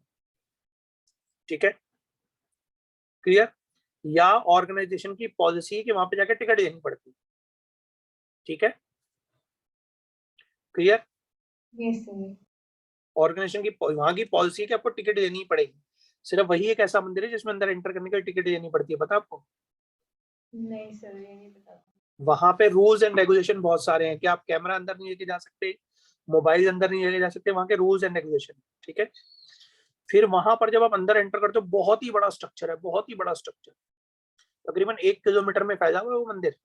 ठीक है, क्लियर। या ऑर्गेनाइजेशन की पॉलिसी है कि वहां पे जाकर टिकट देनी पड़ती है। ठीक है, क्लियर। Yes sir. ऑर्गेनाइजेशन की वहां की पॉलिसी है कि आपको टिकट देनी पड़ेगी। सिर्फ वही एक ऐसा मंदिर है जिसमें अंदर एंटर करने के लिए टिकट देनी पड़ती है, पता आपको? नहीं सर, ये नहीं पता। वहां पे रूल्स एंड रेगुलेशन बहुत सारे हैं कि आप कैमरा अंदर नहीं लेके जा सकते, मोबाइल अंदर नहीं लेके जा सकते, वहां के रूल्स एंड रेगुलेशन। ठीक है, फिर वहां पर जब आप अंदर एंटर करते हो, बहुत ही बड़ा स्ट्रक्चर है, बहुत ही बड़ा स्ट्रक्चर, तकरीबन 1 किलोमीटर में फैला हुआ है वो मंदिर,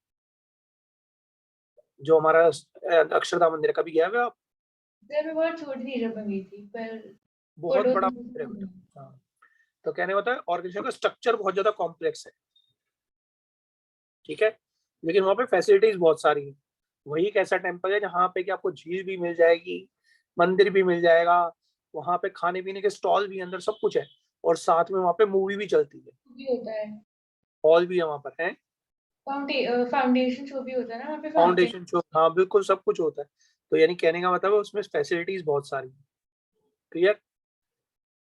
जो हमारा अक्षरधाम मंदिर है। कभी गया हुआ आप? सर मैं बहुत छोटी थी जब मैं गई थी, पर बहुत फोटोज बड़ा में मंदिर है तो बेटा। हाँ, तो कहने होता है ऑर्गेनाइजेशन का स्ट्रक्चर बहुत ज्यादा कॉम्प्लेक्स है। ठीक है, लेकिन वहाँ पे फैसिलिटीज बहुत सारी हैं। वही एक ऐसा टेम्पल है जहाँ पे कि आपको झील भी मिल जाएगी, मंदिर भी मिल जाएगा, वहाँ पे खाने पीने के स्टॉल भी अंदर सब कुछ है, और साथ में वहाँ पे मूवी भी चलती है, भी होता है। हॉल भी है वहाँ पर है, फाउंडेशन शो भी होता है ना वहाँ पे, फाउंटेन। फाउंडेशन शो, हाँ बिल्कुल सब कुछ होता है। तो यानी कहने का मतलब है उसमें फैसिलिटीज बहुत सारी है। क्लियर।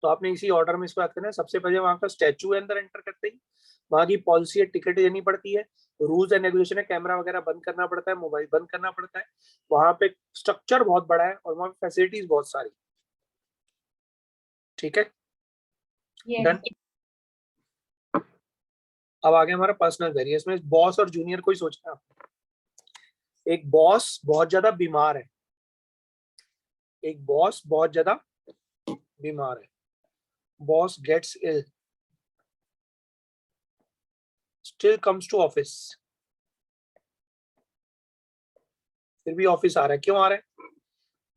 तो आपने इसी ऑर्डर में इसको याद करना है। सबसे पहले वहाँ का स्टैचू है, अंदर एंटर करते ही वहाँ की पॉलिसी है, टिकट देनी पड़ती है, रूल्स एंड रेगुलेशन है, कैमरा वगैरह बंद करना पड़ता है, मोबाइल बंद करना पड़ता है। वहाँ पे स्ट्रक्चर बहुत बड़ा है और वहाँ पे फैसिलिटीज बहुत सारी। ठीक है, यस। डन। अब आगे हमारा पर्सनल वेरिएंस में बॉस और जूनियर को ही सोचना है। एक बॉस बहुत ज्यादा बीमार है, एक बॉस बहुत ज्यादा बीमार है, boss gets ill, still comes to office. फिर भी ऑफिस आ रहा है, क्यों आ रहा है?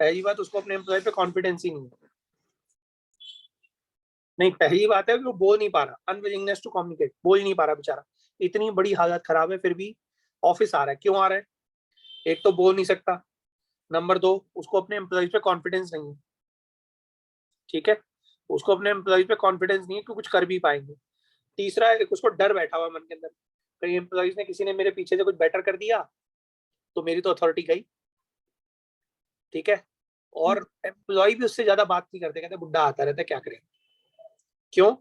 पहली बात, उसको अपने एम्प्लॉय पे कॉन्फिडेंस ही नहीं है। नहीं, पहली बात है कि वो बोल नहीं पा रहा, अनविलिंगनेस टू कम्युनिकेट, बोल नहीं पा रहा बेचारा, इतनी बड़ी हालत खराब है, फिर भी ऑफिस आ रहा है, क्यों आ रहा है? एक तो बोल नहीं सकता, नंबर 2 उसको अपने एम्प्लॉयज पे कॉन्फिडेंस नहीं है। ठीक है, उसको अपने एम्प्लॉयज पे कॉन्फिडेंस नहीं है कि कुछ कर भी पाएंगे। तीसरा है, उसको डर बैठा हुआ मन के अंदर, कहीं एम्प्लॉयज ने, किसी ने मेरे पीछे से कुछ बेटर कर दिया तो मेरी तो अथॉरिटी गई। ठीक है, और एम्प्लॉय भी उससे ज्यादा बात नहीं करते, कहते बुड्ढा आता रहता है, क्या करें। क्यों?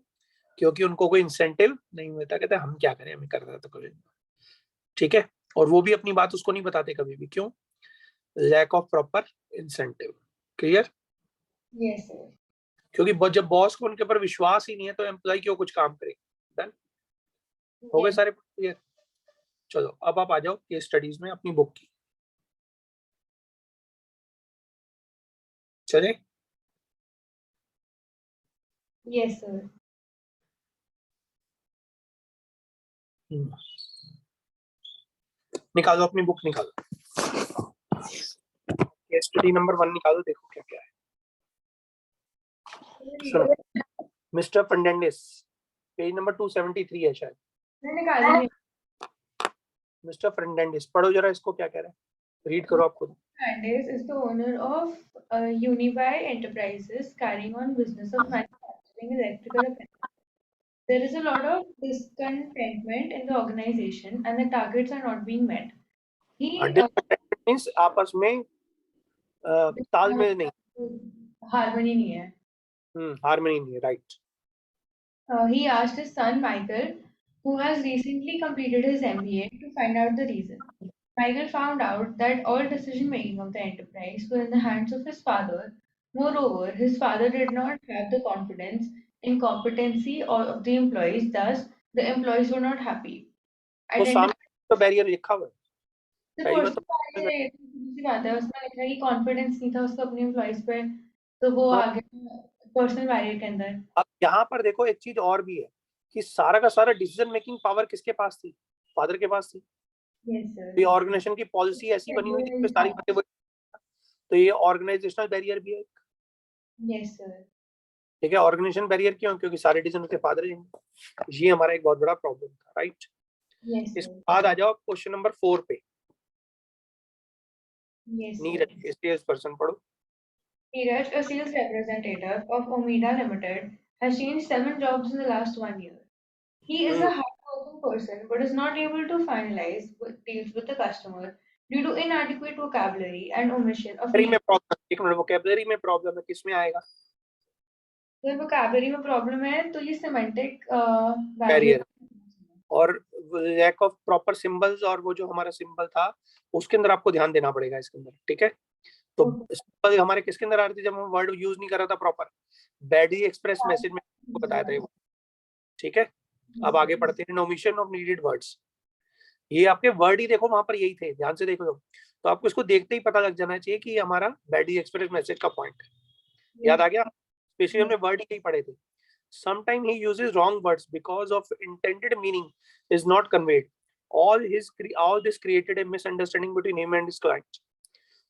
क्योंकि उनको कोई इंसेंटिव नहीं मिलता, कहते हम क्या करें, हमें कर रहा था कभी। ठीक है, और वो भी अपनी बात उसको नहीं बताते कभी भी, क्यों? Lack of proper incentive. Clear. Yes sir. क्योंकि जब बॉस को उनके ऊपर विश्वास ही नहीं है तो एम्प्लॉय क्यों कुछ काम करेगा। डन, हो गए यस। सारे क्लियर। चलो अब आप आ जाओ केस स्टडीज में अपनी बुक की। चले, यस सर। निकालो अपनी बुक, निकालो केस स्टडी नंबर 1 निकालो, देखो क्या क्या है। सुनो, मिस्टर फर्नांडिस, पेज नंबर 273 है शायद। मैंने निकाली नहीं। मिस्टर फर्नांडिस, पढ़ो जरा इसको क्या कह रहा है, रीड करो आप खुद। Fernandez is the owner of Unibuy Enterprises, carrying on business of manufacturing electrical appliances. There is a lot of discontentment in the organization, and the targets are not being met. He means आपस में तालमेल नहीं, harmony नहीं है। Harmony नहीं है, right. He asked his son Michael, who has recently completed his MBA, to find out the reason. Michael found out that all decision making of the enterprise were in the hands of his father. Moreover, his father did not have the confidence in competency of the employees, thus, the employees were not happy. तो सामने तो barrier लिखा हुआ है, पहली बात तो दूसरी बात है, उसमें लिखा है कि कॉन्फिडेंस नहीं था उसको अपने एम्प्लॉइज पे, तो वो आ गया पर्सनल बैरियर के अंदर। अब यहाँ पर देखो एक चीज और भी है कि सारा का सारा डिसीजन मेकिंग पावर किसके पास थी? फादर के पास थी। ये ऑर्गेनाइजेशन की पॉलिसी ऐसी बनी हुई थी, सारी बातें, तो ये ऑर्गेनाइजेशनल बैरियर भी है। Yes sir. ठीक है, ऑर्गेनाइजेशन बैरियर क्यों? क्योंकि सारे डिसीजन उसके फादर लेंगे। ये हमारा एक बहुत बड़ा प्रॉब्लम था, राइट। इसके बाद आ जाओ क्वेश्चन नंबर 4 पे। नीरज, इस पर्सन पढ़ो। Neeraj, a sales representative of Omida Limited, has changed 7 jobs in the last 1 year. He is a hardworking person but is not able to finalize deals with the customer due to inadequate vocabulary and omission of में problem, एक minute, vocabulary में problem है, किसमें आएगा? अगर vocabulary में problem है तो ये सिमेंटिक बैरियर और लैक ऑफ प्रॉपर सिंबल्स, और वो जो हमारा सिंबल था उसके अंदर आपको ध्यान देना पड़ेगा इसके अंदर, ठीक है। तो सिंबल हमारे किसके अंदर आ रहे थे जब हम वर्ड यूज नहीं कर रहा था प्रॉपर? बैडली एक्सप्रेस मैसेज में आपको बताया था, ठीक है। अब आगे पढ़ते हैं, ओमिशन ऑफ नीडेड वर्ड्स। ये आपके वर्ड ही देखो वहां पर यही थे, ध्यान से देखो तो आपको इसको देखते ही पता लग जाना चाहिए कि हमारा बैडली एक्सप्रेस मैसेज का पॉइंट याद आ गया। स्पेशली हमने वर्ड ही पढ़े थे। Sometimes he uses wrong words because of intended meaning is not conveyed. All this created a misunderstanding between him and his client.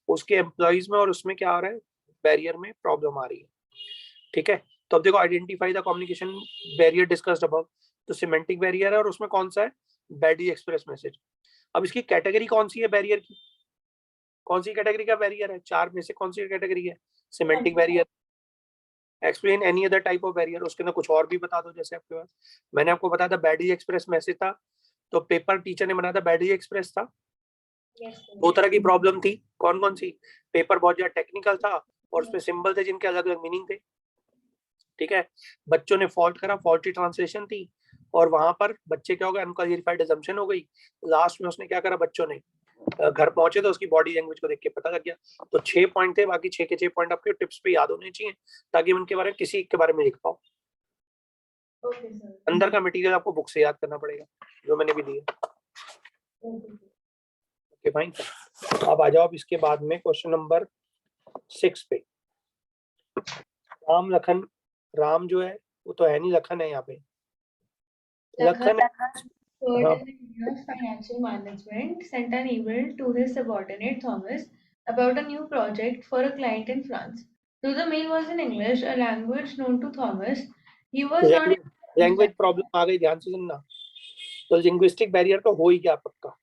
उसके एम्प्लॉइज में और उसमें क्या आ रहा है? बैरियर में प्रॉब्लम आ रही है, ठीक है। तो अब देखो, identify the communication barrier discussed above. तो सिमेंटिक बैरियर है और उसमें कौन सा है? Badly express message. अब इसकी कैटेगरी कौन सी है बैरियर की? कौन सी कैटेगरी का बैरियर है? 4 में से कौन सी कैटेगरी है? Semantic barrier. Explain any other type of barrier, उसके अंदर कुछ और भी बता दो। जैसे आपके पास मैंने आपको बताया था बैडली एक्सप्रेस मैसेज था, तो पेपर टीचर ने बनाया था बैडली एक्सप्रेस था। दो तरह की प्रॉब्लम थी, कौन कौन सी? पेपर बहुत ज्यादा टेक्निकल था और उसमें सिंबल थे जिनके अलग अलग मीनिंग थे, ठीक है। बच्चों ने फॉल्ट करा, फॉल्टी ट्रांसलेशन थी, और वहां पर बच्चे क्या हो गए? अनक्वालिफाइड अजम्पशन हो गई। लास्ट में उसने क्या करा? बच्चों ने घर पहुंचे तो उसकी बॉडी लैंग्वेज को देख के पता लग गया। तो 6 पॉइंट थे, बाकी 6 के 6 पॉइंट आपके टिप्स पे याद होने चाहिए ताकि हम उनके बारे में किसी के बारे में लिख पाओ। अंदर का मटेरियल आपको बुक से याद करना पड़ेगा जो मैंने भी दिया। Okay fine. अब आ जाओ इसके बाद में क्वेश्चन नंबर 6 पे। राम लखन, राम जो है वो तो है नहीं, लखन है यहाँ पे। Lakhan Financial management sent an email to his subordinate Thomas about a new project for a client in France. Though the mail was in English, a language known to Thomas, he was not. Language problem आ गई, ध्यान से सुनना। तो linguistic barrier तो हो ही गया पक्का,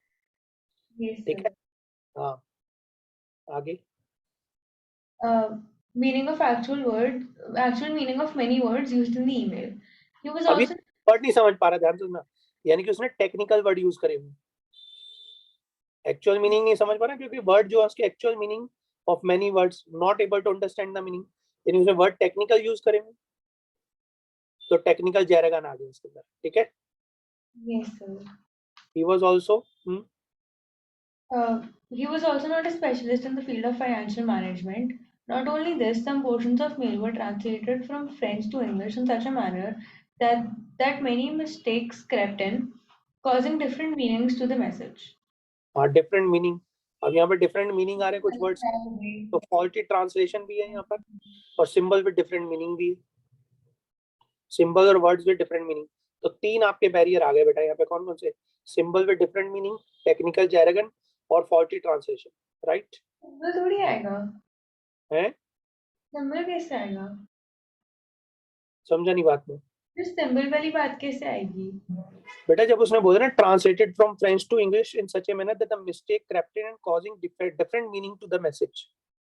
ठीक है। हाँ, आगे। Meaning of actual meaning of many words used in the email. He was अभी also वर्ड नहीं समझ पा रहा, ध्यान से सुनना। यानी कि उसने टेक्निकल वर्ड यूज करे हुए, एक्चुअल मीनिंग नहीं समझ पा रहा, क्योंकि वर्ड जो है उसके actual meaning of many words, not able to understand the meaning, यानी उसने वर्ड टेक्निकल यूज करे हुए, तो टेक्निकल जैरगन आ गया इसके अंदर, ठीक है। Yes, sir. He was also not a specialist in the field of financial management. Not only this, some portions of mail were translated from French to English in such a manner that many mistakes crept in, causing different meanings to the message. Different meaning. अब यहाँ पर different meaning आ रहे हैं कुछ words, तो faulty translation भी है यहाँ पर, और सिंबल विद डिफरेंट मीनिंग भी, सिंबल और वर्ड्स विद डिफरेंट मीनिंग। तो 3 आपके बैरियर आ गए बेटा यहाँ पे। कौन कौन से? Symbol with different meaning, technical jargon और फॉल्टी ट्रांसलेशन, राइट। सिंबल थोड़ी आएगा है, सिंबल कैसे आएगा? समझा नहीं बात में। सिंबल वाली बात कैसे आएगी बेटा? जब उसने बोला ना translated from French to English in such a manner that the mistake crept in and causing different meaning to the message,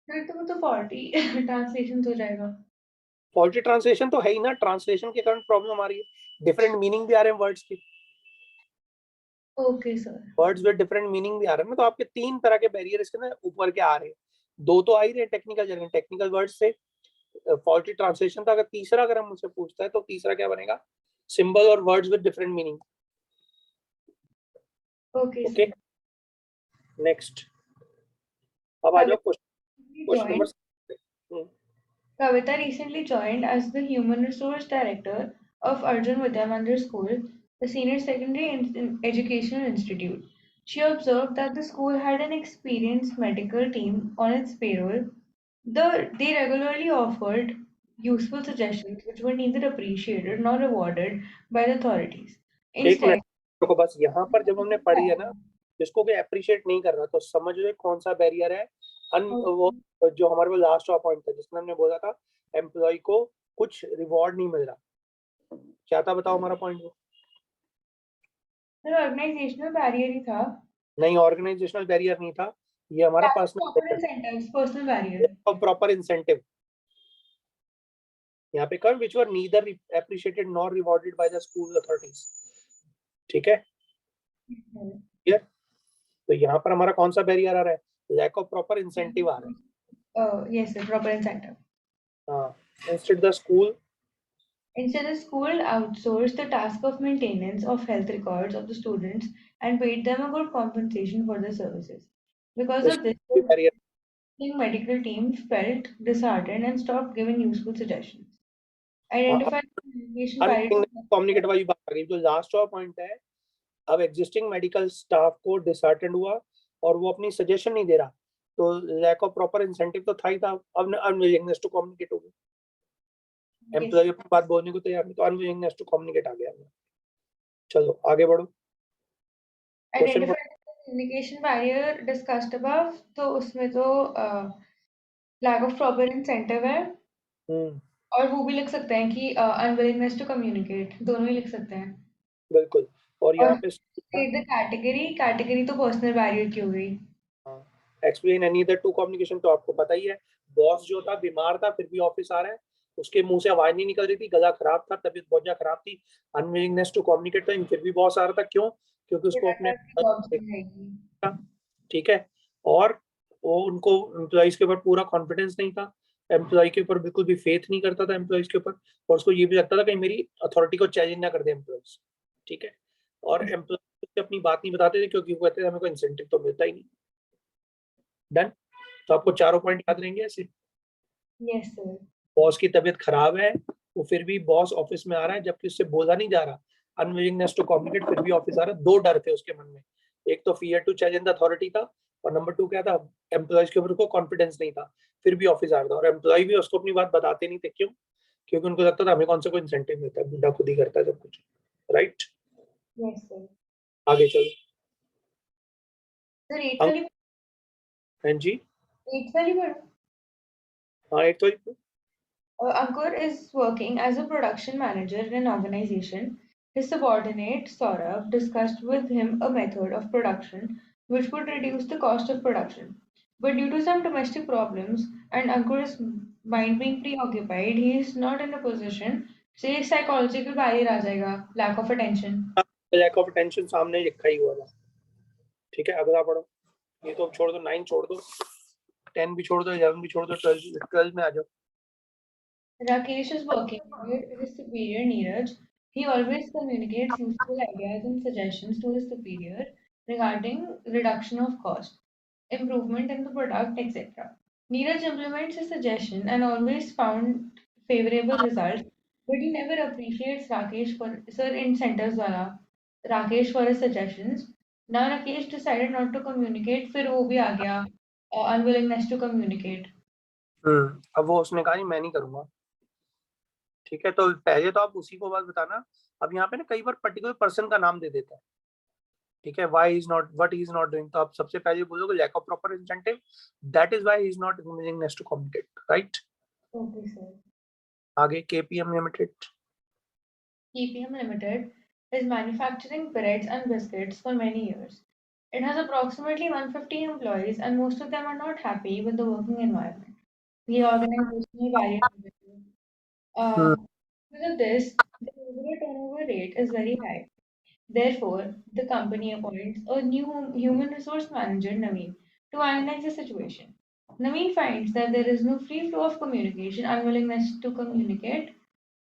फिर तो वो तो फॉल्टी ट्रांसलेशन हो जाएगा। फॉल्टी ट्रांसलेशन तो है ही ना, ट्रांसलेशन के कारण प्रॉब्लम आ रही है, डिफरेंट मीनिंग भी आ रहे हैं वर्ड्स के। Okay sir. Words with different meaning भी आ रहे हैं ना, तो आपके 3 तरह के बैरियर इसके ना ऊपर के आ रहे हैं। 2 तो आ ही रहे टेक्निकल जर्गन, टेक्निकल वर्ड से फॉल्टी ट्रांसलेशन था। अगर तीसरा अगर हम मुझसे पूछता है तो तीसरा क्या बनेगा? सिंबल और words with different meaning. Okay okay, sir. Next. अब आ जाओ question Joined. Number. Kavita recently joined as the Human Resource Director of Arjun Vidya Mandir School, the senior secondary educational institute. She observed that the school had an experienced medical team on its payroll. They regularly offered useful suggestions which were neither appreciated nor rewarded by the authorities. एक Instead, minute को बस यहाँ पर जब हमने पढ़ी है ना, जिसको कोई अप्रिशिएट नहीं कर रहा तो समझ लो कौन सा बैरियर है। वो जो हमारे पास लास्ट पॉइंट था जिसमें हमने बोला था एम्प्लॉय को कुछ रिवॉर्ड नहीं मिल रहा, क्या था बताओ हमारा पॉइंट? वो ऑर्गेनाइजेशनल बैरियर ही था। नहीं, ऑर्गेनाइजेशनल बैरियर नहीं था, ये हमारा personal personal barrier. Proper incentive. यहाँ पे कर which were neither appreciated nor rewarded by the school authorities. ठीक है, क्लियर? तो यहाँ पर हमारा कौन सा बैरियर आ रहा है? लैक ऑफ प्रॉपर इंसेंटिव आ रहा है। Yes sir, proper incentive. हाँ, instead the school Instead, the school outsourced the task of maintenance of health records of the students and paid them a good compensation for their services. Because of this, barrier the medical team felt disheartened and stopped giving useful suggestions. Identify communication barriers. Communicate वाली बात आ गई। जो last वाला point है, अब existing medical staff को disheartened हुआ और वो अपनी सजेशन नहीं दे रहा, तो लैक ऑफ प्रॉपर इंसेंटिव तो था ही था, अब अनविलिंगनेस टू कम्युनिकेट हो गई। एम्प्लॉय अपनी बात बोलने को तैयार नहीं तो अनविलिंगनेस टू कम्युनिकेट आ गया। चलो आगे बढ़ो। Question Identify the communication barrier discussed above. तो उसमें तो lack of proper incentive है, और वो भी लिख सकते हैं कि unwillingness to communicate, दोनों ही लिख सकते हैं। बिल्कुल। और और यहाँ पे द कैटेगरी तो पर्सनल बैरियर की हो गई। Explain any other to communication, तो आपको पता ही है, बॉस जो था बीमार था फिर भी ऑफिस आ रहा है, उसके मुंह से आवाज नहीं निकल रही थी, गला खराब था, तबीयत बहुत ज्यादा खराब थी, अनविलिंगनेस टू कम्युनिकेट था, फिर भी बॉस आ रहा था। क्यों? क्योंकि उसको अपने ठीक है, और वो उनको एम्प्लॉइज के ऊपर पूरा कॉन्फिडेंस नहीं था, एम्प्लॉय के ऊपर बिल्कुल भी फेथ नहीं करता था एम्प्लॉइज के ऊपर, और उसको ये भी लगता था कि मेरी अथॉरिटी को चैलेंज ना कर दे एम्प्लॉइज। ठीक है, और एम्प्लॉय अपनी बात नहीं बताते थे क्योंकि वो कहते थे हमें कोई इंसेंटिव तो मिलता ही नहीं। डन। तो आपको चारों पॉइंट याद रहेंगे ऐसे? Yes sir. बॉस की तबीयत खराब है, वो फिर भी बॉस ऑफिस में आ रहा है जबकि उससे बोला नहीं जा रहा, अनविलिंगनेस टू कम्युनिकेट, फिर भी ऑफिस आ रहा है। दो डर थे उसके मन में, एक तो fear to challenge the authority था, और नंबर 2 क्या था? एम्प्लॉयज के ऊपर उसको कॉन्फिडेंस नहीं था, फिर भी ऑफिस आ रहा था। और एम्प्लॉय भी उसको अपनी बात बताते नहीं थे। क्यों? क्योंकि उनको लगता था हमें कौन सा कोई इंसेंटिव मिलता है, बुढ़ा खुद ही करता है सब कुछ। Right, yes sir. आगे चलो। सर 8 वाली, हाँ जी, 8 वाली पढ़ो। हाँ एक तो Ankur is working as a production manager in an organization. His subordinate, Saurabh, discussed with him a method of production which would reduce the cost of production. But due to some domestic problems and Ankur's mind being preoccupied, he is not in a position. Say psychological barrier आ जाएगा, lack of attention. Lack of attention सामने लिखा ही हुआ था। ठीक है, अगला पढ़ो। ये तो छोड़ दो, 9 छोड़ दो, 10 भी छोड़ दो, 11 भी छोड़ दो, 12 में आ जाओ। Rakesh is working with his superior Neeraj. He always communicates useful ideas and suggestions to his superior regarding reduction of cost, improvement in the product, etc. Neeraj implements his suggestion and always found favorable results, but he never appreciates Rakesh for sir incentives wala Rakesh for his suggestions. Now Rakesh decided not to communicate, फिर वो भी आ गया unwillingness to communicate. अब वो उसने कहा नहीं मैं नहीं करूंगा। ठीक है, तो पहले तो आप उसी को बात बताना। अब यहाँ पे ना कई बार पर्टिकुलर पर्सन का नाम दे देता है। ठीक है, why is not, what is not doing, तो आप सबसे पहले बोलोगे lack of proper incentive, that is why he is not willingness to communicate. Right, Okay, sir. आगे KPM limited. KPM Limited is manufacturing breads and biscuits for many years. It has approximately 150 employees, and most of them are not happy with the working environment. The organizational barrier. Because of this, the overall turnover rate is very high. Therefore, the company appoints a new human resource manager, Naveen, to analyze the situation. Naveen finds that there is no free flow of communication, unwillingness to communicate,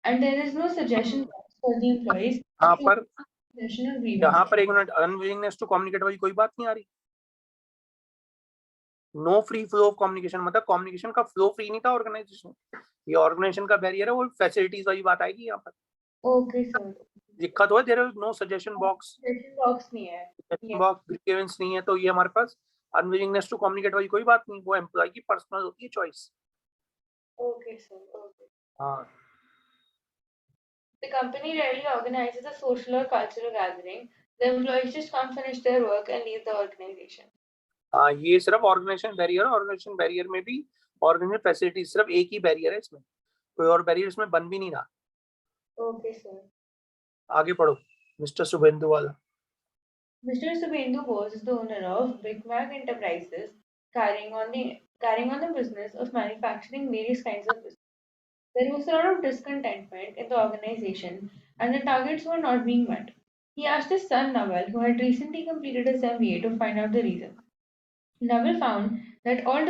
and there is no suggestion box for the employees यहाँ to पर suggestion or यहाँ grievances. पर एक minute, unwillingness to communicate वाली कोई बात नहीं आ रही। No free flow of communication मतलब कम्युनिकेशन का फ्लो फ्री नहीं था ऑर्गेनाइजेशन, ये ऑर्गेनाइजेशन का बैरियर है, वो फैसिलिटीज वाली बात आएगी यहाँ पर। Okay, sir. दिक्कत हो, there is no suggestion box, Suggestion box नहीं है। सजेशन बॉक्स ग्रीवेंस नहीं है, तो ये हमारे पास अनविलिंगनेस टू कम्युनिकेट वाली कोई बात नहीं, वो एम्प्लॉय की पर्सनल होती है चॉइस। Okay, sir. Okay. हाँ, The company rarely organizes a social or cultural gathering. The employees just come finish their work and leave the organization. हाँ, ये सिर्फ ऑर्गेनाइजेशन बैरियर है। ऑर्गेनाइजेशन बैरियर में भी ऑर्गेनाइजेशन फैसिलिटी सिर्फ एक ही बैरियर है, इसमें कोई और बैरियर इसमें बन भी नहीं रहा। Okay, sir. आगे पढ़ो, मिस्टर शुभेंदु वाला। Mr. Subhendu Bose is the owner of Big Mac Enterprises, carrying on the business of manufacturing various kinds of business. There was a lot of discontentment in the organization, and the targets were not being met. He asked his son Naval, who had recently completed his MBA, to find out the reason. Naval found uh, that all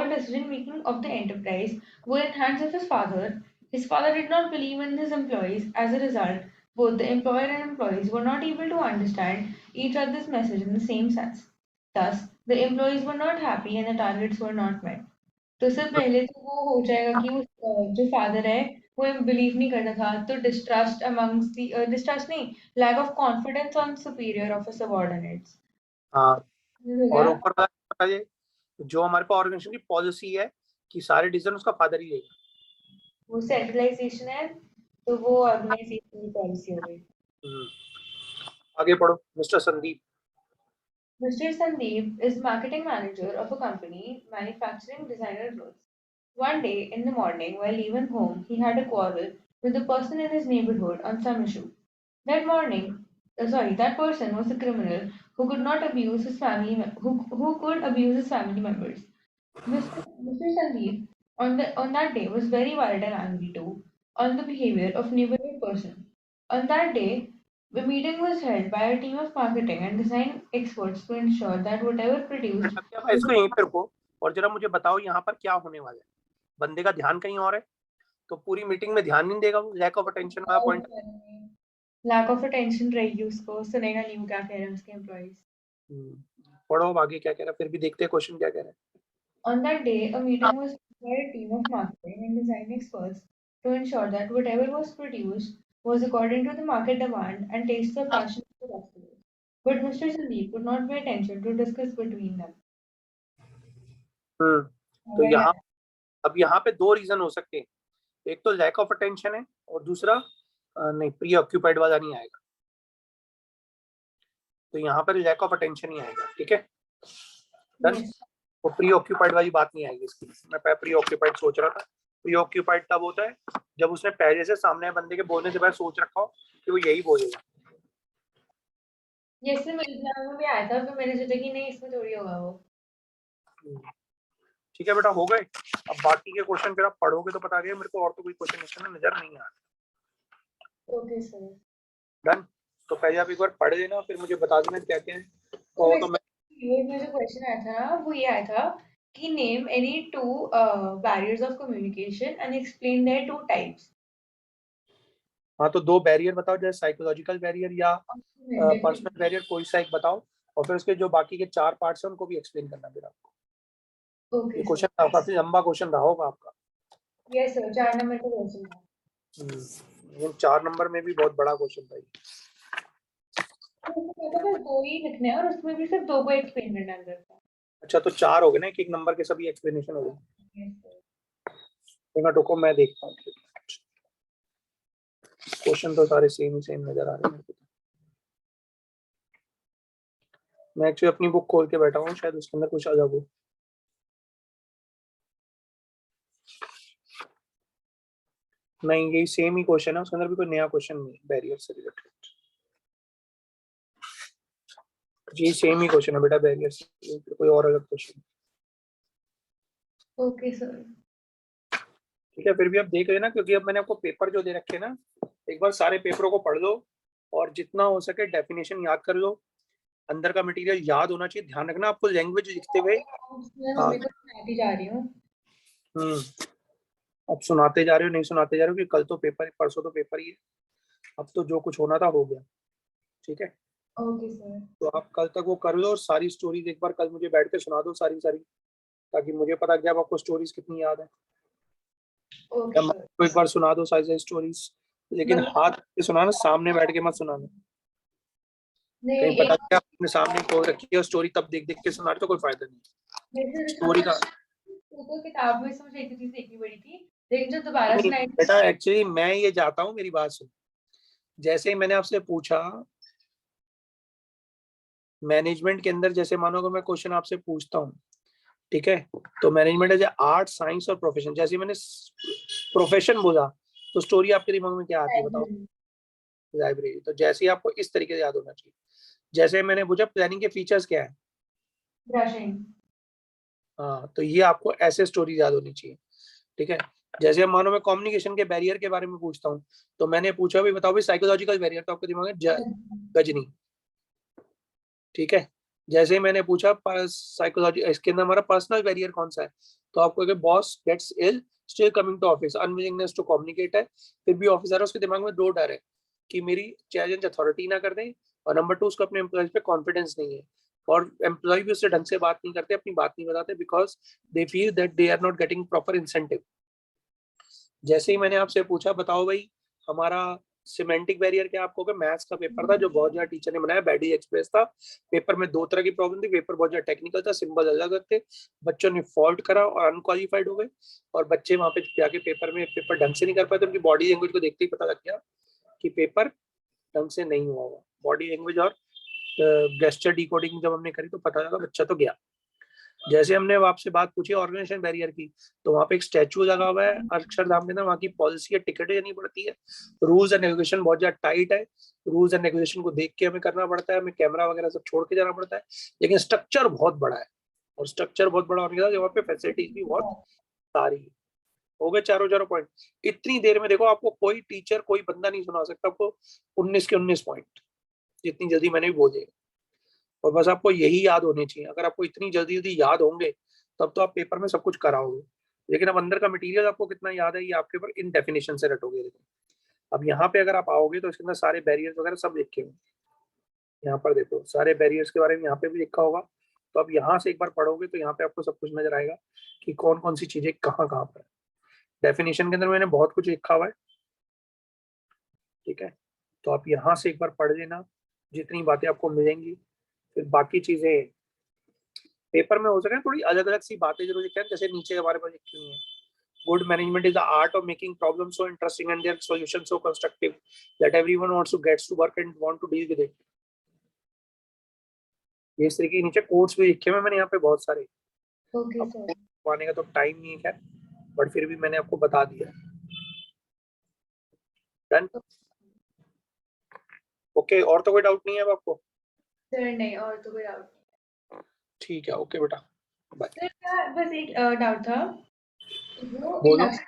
decision making of the enterprise were in hands of his father. His father did not believe in his employees. As a result, both the employer and employees were not able to understand each other's message in the same sense. Thus, the employees were not happy and the targets were not met. तो उससे पहले तो वो हो जाएगा कि वो जो फादर है वो बिलीव नहीं करता था, तो डिस्ट्रस्ट अमंग्स दी डिस्ट्रस्ट नहीं, lack of confidence on superior of subordinates. हाँ, हो और गया। ऊपर बताइए, जो हमारे पास ऑर्गेनाइजेशन की पॉलिसी है कि सारे डिसीजन उसका फादर ही लेगा। वो सेंट्रलाइजेशन है, तो वो ऑर्गेनाइजेशन की पॉलिसी हो गई। आगे पढ़ो, mister Sandeep. Mr. Sandeep is marketing manager of a company manufacturing designer clothes. One day in the morning, while leaving home, he had a quarrel with a person in his neighborhood on some issue. That person was a criminal who could not abuse his family, who could abuse his family members. Mr. Sandeep on that day was very worried and angry too on the behavior of neighborhood person. On that day, the meeting was held by a team of marketing and design experts to ensure that whatever produced अभी आप इसको यहीं पे रखो और जरा मुझे बताओ यहाँ पर क्या होने वाला है। बंदे का ध्यान कहीं और है, तो पूरी मीटिंग में ध्यान नहीं देगा, वो लैक ऑफ अटेंशन वाला पॉइंट। लैक ऑफ अटेंशन रहेगी, उसको सुनेगा नहीं वो क्या कह रहे हैं उसके एम्प्लॉइज। पढ़ो अब आगे क्या कह रहा है, फिर भी देखते हैं क्वेश्चन क्या कह रहा है। On that day, a meeting was held by a team of marketing and design experts to ensure that whatever was produced was according to the market demand and tastes of passion of the customers. But Mr. Sandeep would not pay attention to discuss between them. तो यहाँ अब यहाँ पे दो reason हो सकते हैं, एक तो लैक ऑफ अटेंशन है और दूसरा नहीं, प्री ऑक्यूपाइड वाला नहीं आएगा, तो यहाँ पर लैक ऑफ अटेंशन ही आएगा। ठीक है, डन। वो प्री ऑक्यूपाइड वाली बात नहीं आएगी इसकी। मैं प्री ऑक्यूपाइड सोच रहा था, प्री ऑक्यूपाइड तब होता है जब उसने पहले से सामने बंदे के बोलने से पहले सोच रखा हो कि वो यही बोलेगा। जैसे मेरे एग्जाम में भी आया था, तो मैंने सोचा कि नहीं इसमें थोड़ी होगा वो। ठीक है बेटा, हो गए। अब बाकी के क्वेश्चन फिर आप पढ़ोगे तो पता लगेगा। मेरे को और तो कोई क्वेश्चन इसमें नजर नहीं आ रहा। Okay sir, done. तो पहले आप एक बार पढ़ लेना, फिर मुझे बता देना क्या क्या है। तो मैं ये जो क्वेश्चन आया था ना, वो ये आया था कि name any two barriers of communication and explain their two types. हाँ, तो दो बैरियर बताओ, जैसे साइकोलॉजिकल बैरियर या पर्सनल बैरियर, कोई सा एक बताओ, और फिर उसके जो बाकी के चार पार्ट्स हैं उनको भी एक्सप्लेन करना फिर आपको। ओके ये क्वेश्चन काफी लंबा क्वेश्चन रहा होगा आपका। यस सर, 4 नंबर का क्वेश्चन था। 4 नंबर में भी बहुत बड़ा क्वेश्चन था ये। बस 2 ही लिखने हैं और उसमें भी सिर्फ 2 को एक्सप्लेन करना अंदर का। अच्छा, तो 4 हो गए ना, एक नंबर के सभी एक्सप्लेनेशन हो गए। टोको मैं देखता हूँ, क्वेश्चन तो सारे सेम नजर आ रहे हैं। मैं एक्चुअली अपनी बुक खोल के बैठा हूँ, शायद उसके अंदर कुछ अलग हो। नहीं, यही सेम ही क्वेश्चन है, उसके अंदर भी कोई नया क्वेश्चन नहीं है बैरियर से रिलेटेड। ये सेम ही क्वेश्चन है बेटा, बैरियर से कोई और अलग क्वेश्चन। Okay sir. ठीक है, फिर भी आप देख लेना, क्योंकि अब मैंने आपको पेपर जो दे रखे हैं ना, एक बार सारे पेपरों को पढ़ लो और जितना हो सके डेफिनेशन याद कर लो। अंदर का मटेरियल याद होना चाहिए। ध्यान रखना आपको लैंग्वेज लिखते हुए। मैं मम्मी को सुनाती जा रही हूँ। अब सुनाते जा रहे हो, नहीं सुनाते जा रहे हो, कि कल तो पेपर, परसों तो पेपर ही है। अब तो जो कुछ होना था हो गया। ठीक है, ओके सर। तो आप कल तक वो कर लो और सारी स्टोरीज एक बार कल मुझे बैठ के सुना दो सारी सारी, ताकि मुझे पता कि अब आपको स्टोरीज कितनी याद है। Okay sir. तो एक बार सुना दो सारी सारी स्टोरीज, लेकिन मतलब हाथ पे सुनाना, सामने बैठ के मत सुनाना। नहीं, कहीं पता एक क्या अपने सामने खोल रखी है स्टोरी, तब देख देख के सुना रहे तो कोई फायदा नहीं जैसे स्टोरी का। तो किताब में से मुझे एक चीज देखनी पड़ी थी, लेकिन जब दोबारा नहीं सुनाई बेटा, एक्चुअली मैं ये जाता हूँ, मेरी बात सुन। जैसे ही मैंने आपसे पूछा मैनेजमेंट के अंदर, जैसे मानो अगर मैं क्वेश्चन आपसे पूछता हूँ, ठीक है, तो मैनेजमेंट है आर्ट, साइंस और प्रोफेशन। जैसे मैंने प्रोफेशन बोला तो स्टोरी आपके दिमाग में क्या आती है बताओ? Library, library. तो जैसे ही आपको इस तरीके से याद होना चाहिए। जैसे मैंने पूछा प्लानिंग के फीचर्स क्या है, ब्रशिंग, हाँ, तो ये आपको ऐसे स्टोरी याद होनी चाहिए। ठीक है, जैसे हम मानो मैं कम्युनिकेशन के बैरियर के बारे में पूछता हूँ, तो मैंने पूछा भाई बताओ भाई साइकोलॉजिकल बैरियर, तो आपके दिमाग में गजनी। ठीक है, जैसे ही मैंने पूछा साइकोलॉजी, इसके अंदर हमारा पर्सनल बैरियर कौन सा है, तो आपको अगर boss gets ill still coming to office, unwillingness to communicate है, फिर भी ऑफिसर है, उसके दिमाग में दो डर है कि मेरी चैलेंज अथॉरिटी ना कर दें, और नंबर टू उसको अपने एम्प्लॉयज पे कॉन्फिडेंस नहीं है, और एम्प्लॉय भी उससे ढंग से बात नहीं करते, अपनी बात नहीं बताते, because they feel that they are not getting proper incentive. जैसे ही मैंने आपसे पूछा बताओ भाई हमारा सिमेंटिक बैरियर क्या, आपको मैथ्स का पेपर था जो बहुत ज्यादा टीचर ने बनाया, बैडी एक्सप्रेस था। पेपर में दो तरह की प्रॉब्लम थी, पेपर बहुत ज्यादा टेक्निकल था, सिंबल अलग अलग थे, बच्चों ने फॉल्ट करा और अनक्वालिफाइड हो गए, और बच्चे वहां पे जाके पेपर में पेपर ढंग से नहीं कर पाए, तो उनकी बॉडी लैंग्वेज को देखते ही पता लग गया कि पेपर ढंग से नहीं हुआ होगा। बॉडी लैंग्वेज और गेस्चर डिकोडिंग जब हमने करी तो पता लगा बच्चा तो गया। जैसे हमने आपसे बात पूछी ऑर्गेनाइजेशन बैरियर की, तो वहाँ पे एक स्टैचू लगा हुआ है अक्षरधाम के अंदर, वहाँ की पॉलिसी है, टिकट देनी पड़ती है, रूल्स एंड रेगुलेशन बहुत ज्यादा टाइट है, रूल्स एंड रेगुलेशन को देख के हमें करना पड़ता है, हमें कैमरा वगैरह सब छोड़ के जाना पड़ता है, लेकिन स्ट्रक्चर बहुत बड़ा है, और स्ट्रक्चर बहुत बड़ा होने के साथ वहाँ पे फैसिलिटीज भी बहुत सारी है। हो गए चारों चारों पॉइंट। इतनी देर में देखो आपको कोई टीचर कोई बंदा नहीं सुना सकता आपको 19 के 19 पॉइंट, जितनी जल्दी मैंने भी बोले। और बस आपको यही याद होने चाहिए, अगर आपको इतनी जल्दी जल्दी याद होंगे तब तो आप पेपर में सब कुछ कराओगे, लेकिन अब अंदर का मटेरियल आपको कितना याद है ये आपके ऊपर इन डेफिनेशन से रटोगे। अब यहाँ पे अगर आप आओगे तो इसके अंदर सारे बैरियर्स वगैरह सब लिखे हुए, यहाँ पर देखो सारे बैरियर्स के बारे में यहाँ पे भी लिखा होगा, तो अब यहाँ से एक बार पढ़ोगे तो यहाँ पे आपको सब कुछ नजर आएगा कि कौन कौन सी चीजें कहाँ कहाँ पर है। डेफिनेशन के अंदर मैंने बहुत कुछ लिखा हुआ है। ठीक है, तो आप यहाँ से एक बार पढ़ लेना, जितनी बातें आपको मिलेंगी, फिर बाकी चीजें पेपर में हो सके थोड़ी अलग अलग सी बातें जरूर लिखें, जैसे नीचे के बारे में लिखी हुई है। Good management is the art of making problems so interesting and their solution so constructive that everyone wants to gets to work and want to deal with it. ये इस तरीके के नीचे कोट्स भी लिखे हुए मैंने यहाँ पे बहुत सारे। ओके अब सर। पाने का तो टाइम नहीं है, बट फिर भी मैंने आपको बता दिया। डन, ओके, और तो कोई डाउट नहीं है अब आपको? सर नहीं, और तो कोई डाउट ठीक है, ओके बेटा, बाय। नहीं सर, बस एक डाउट था, वो बोलो। इंडस्ट्री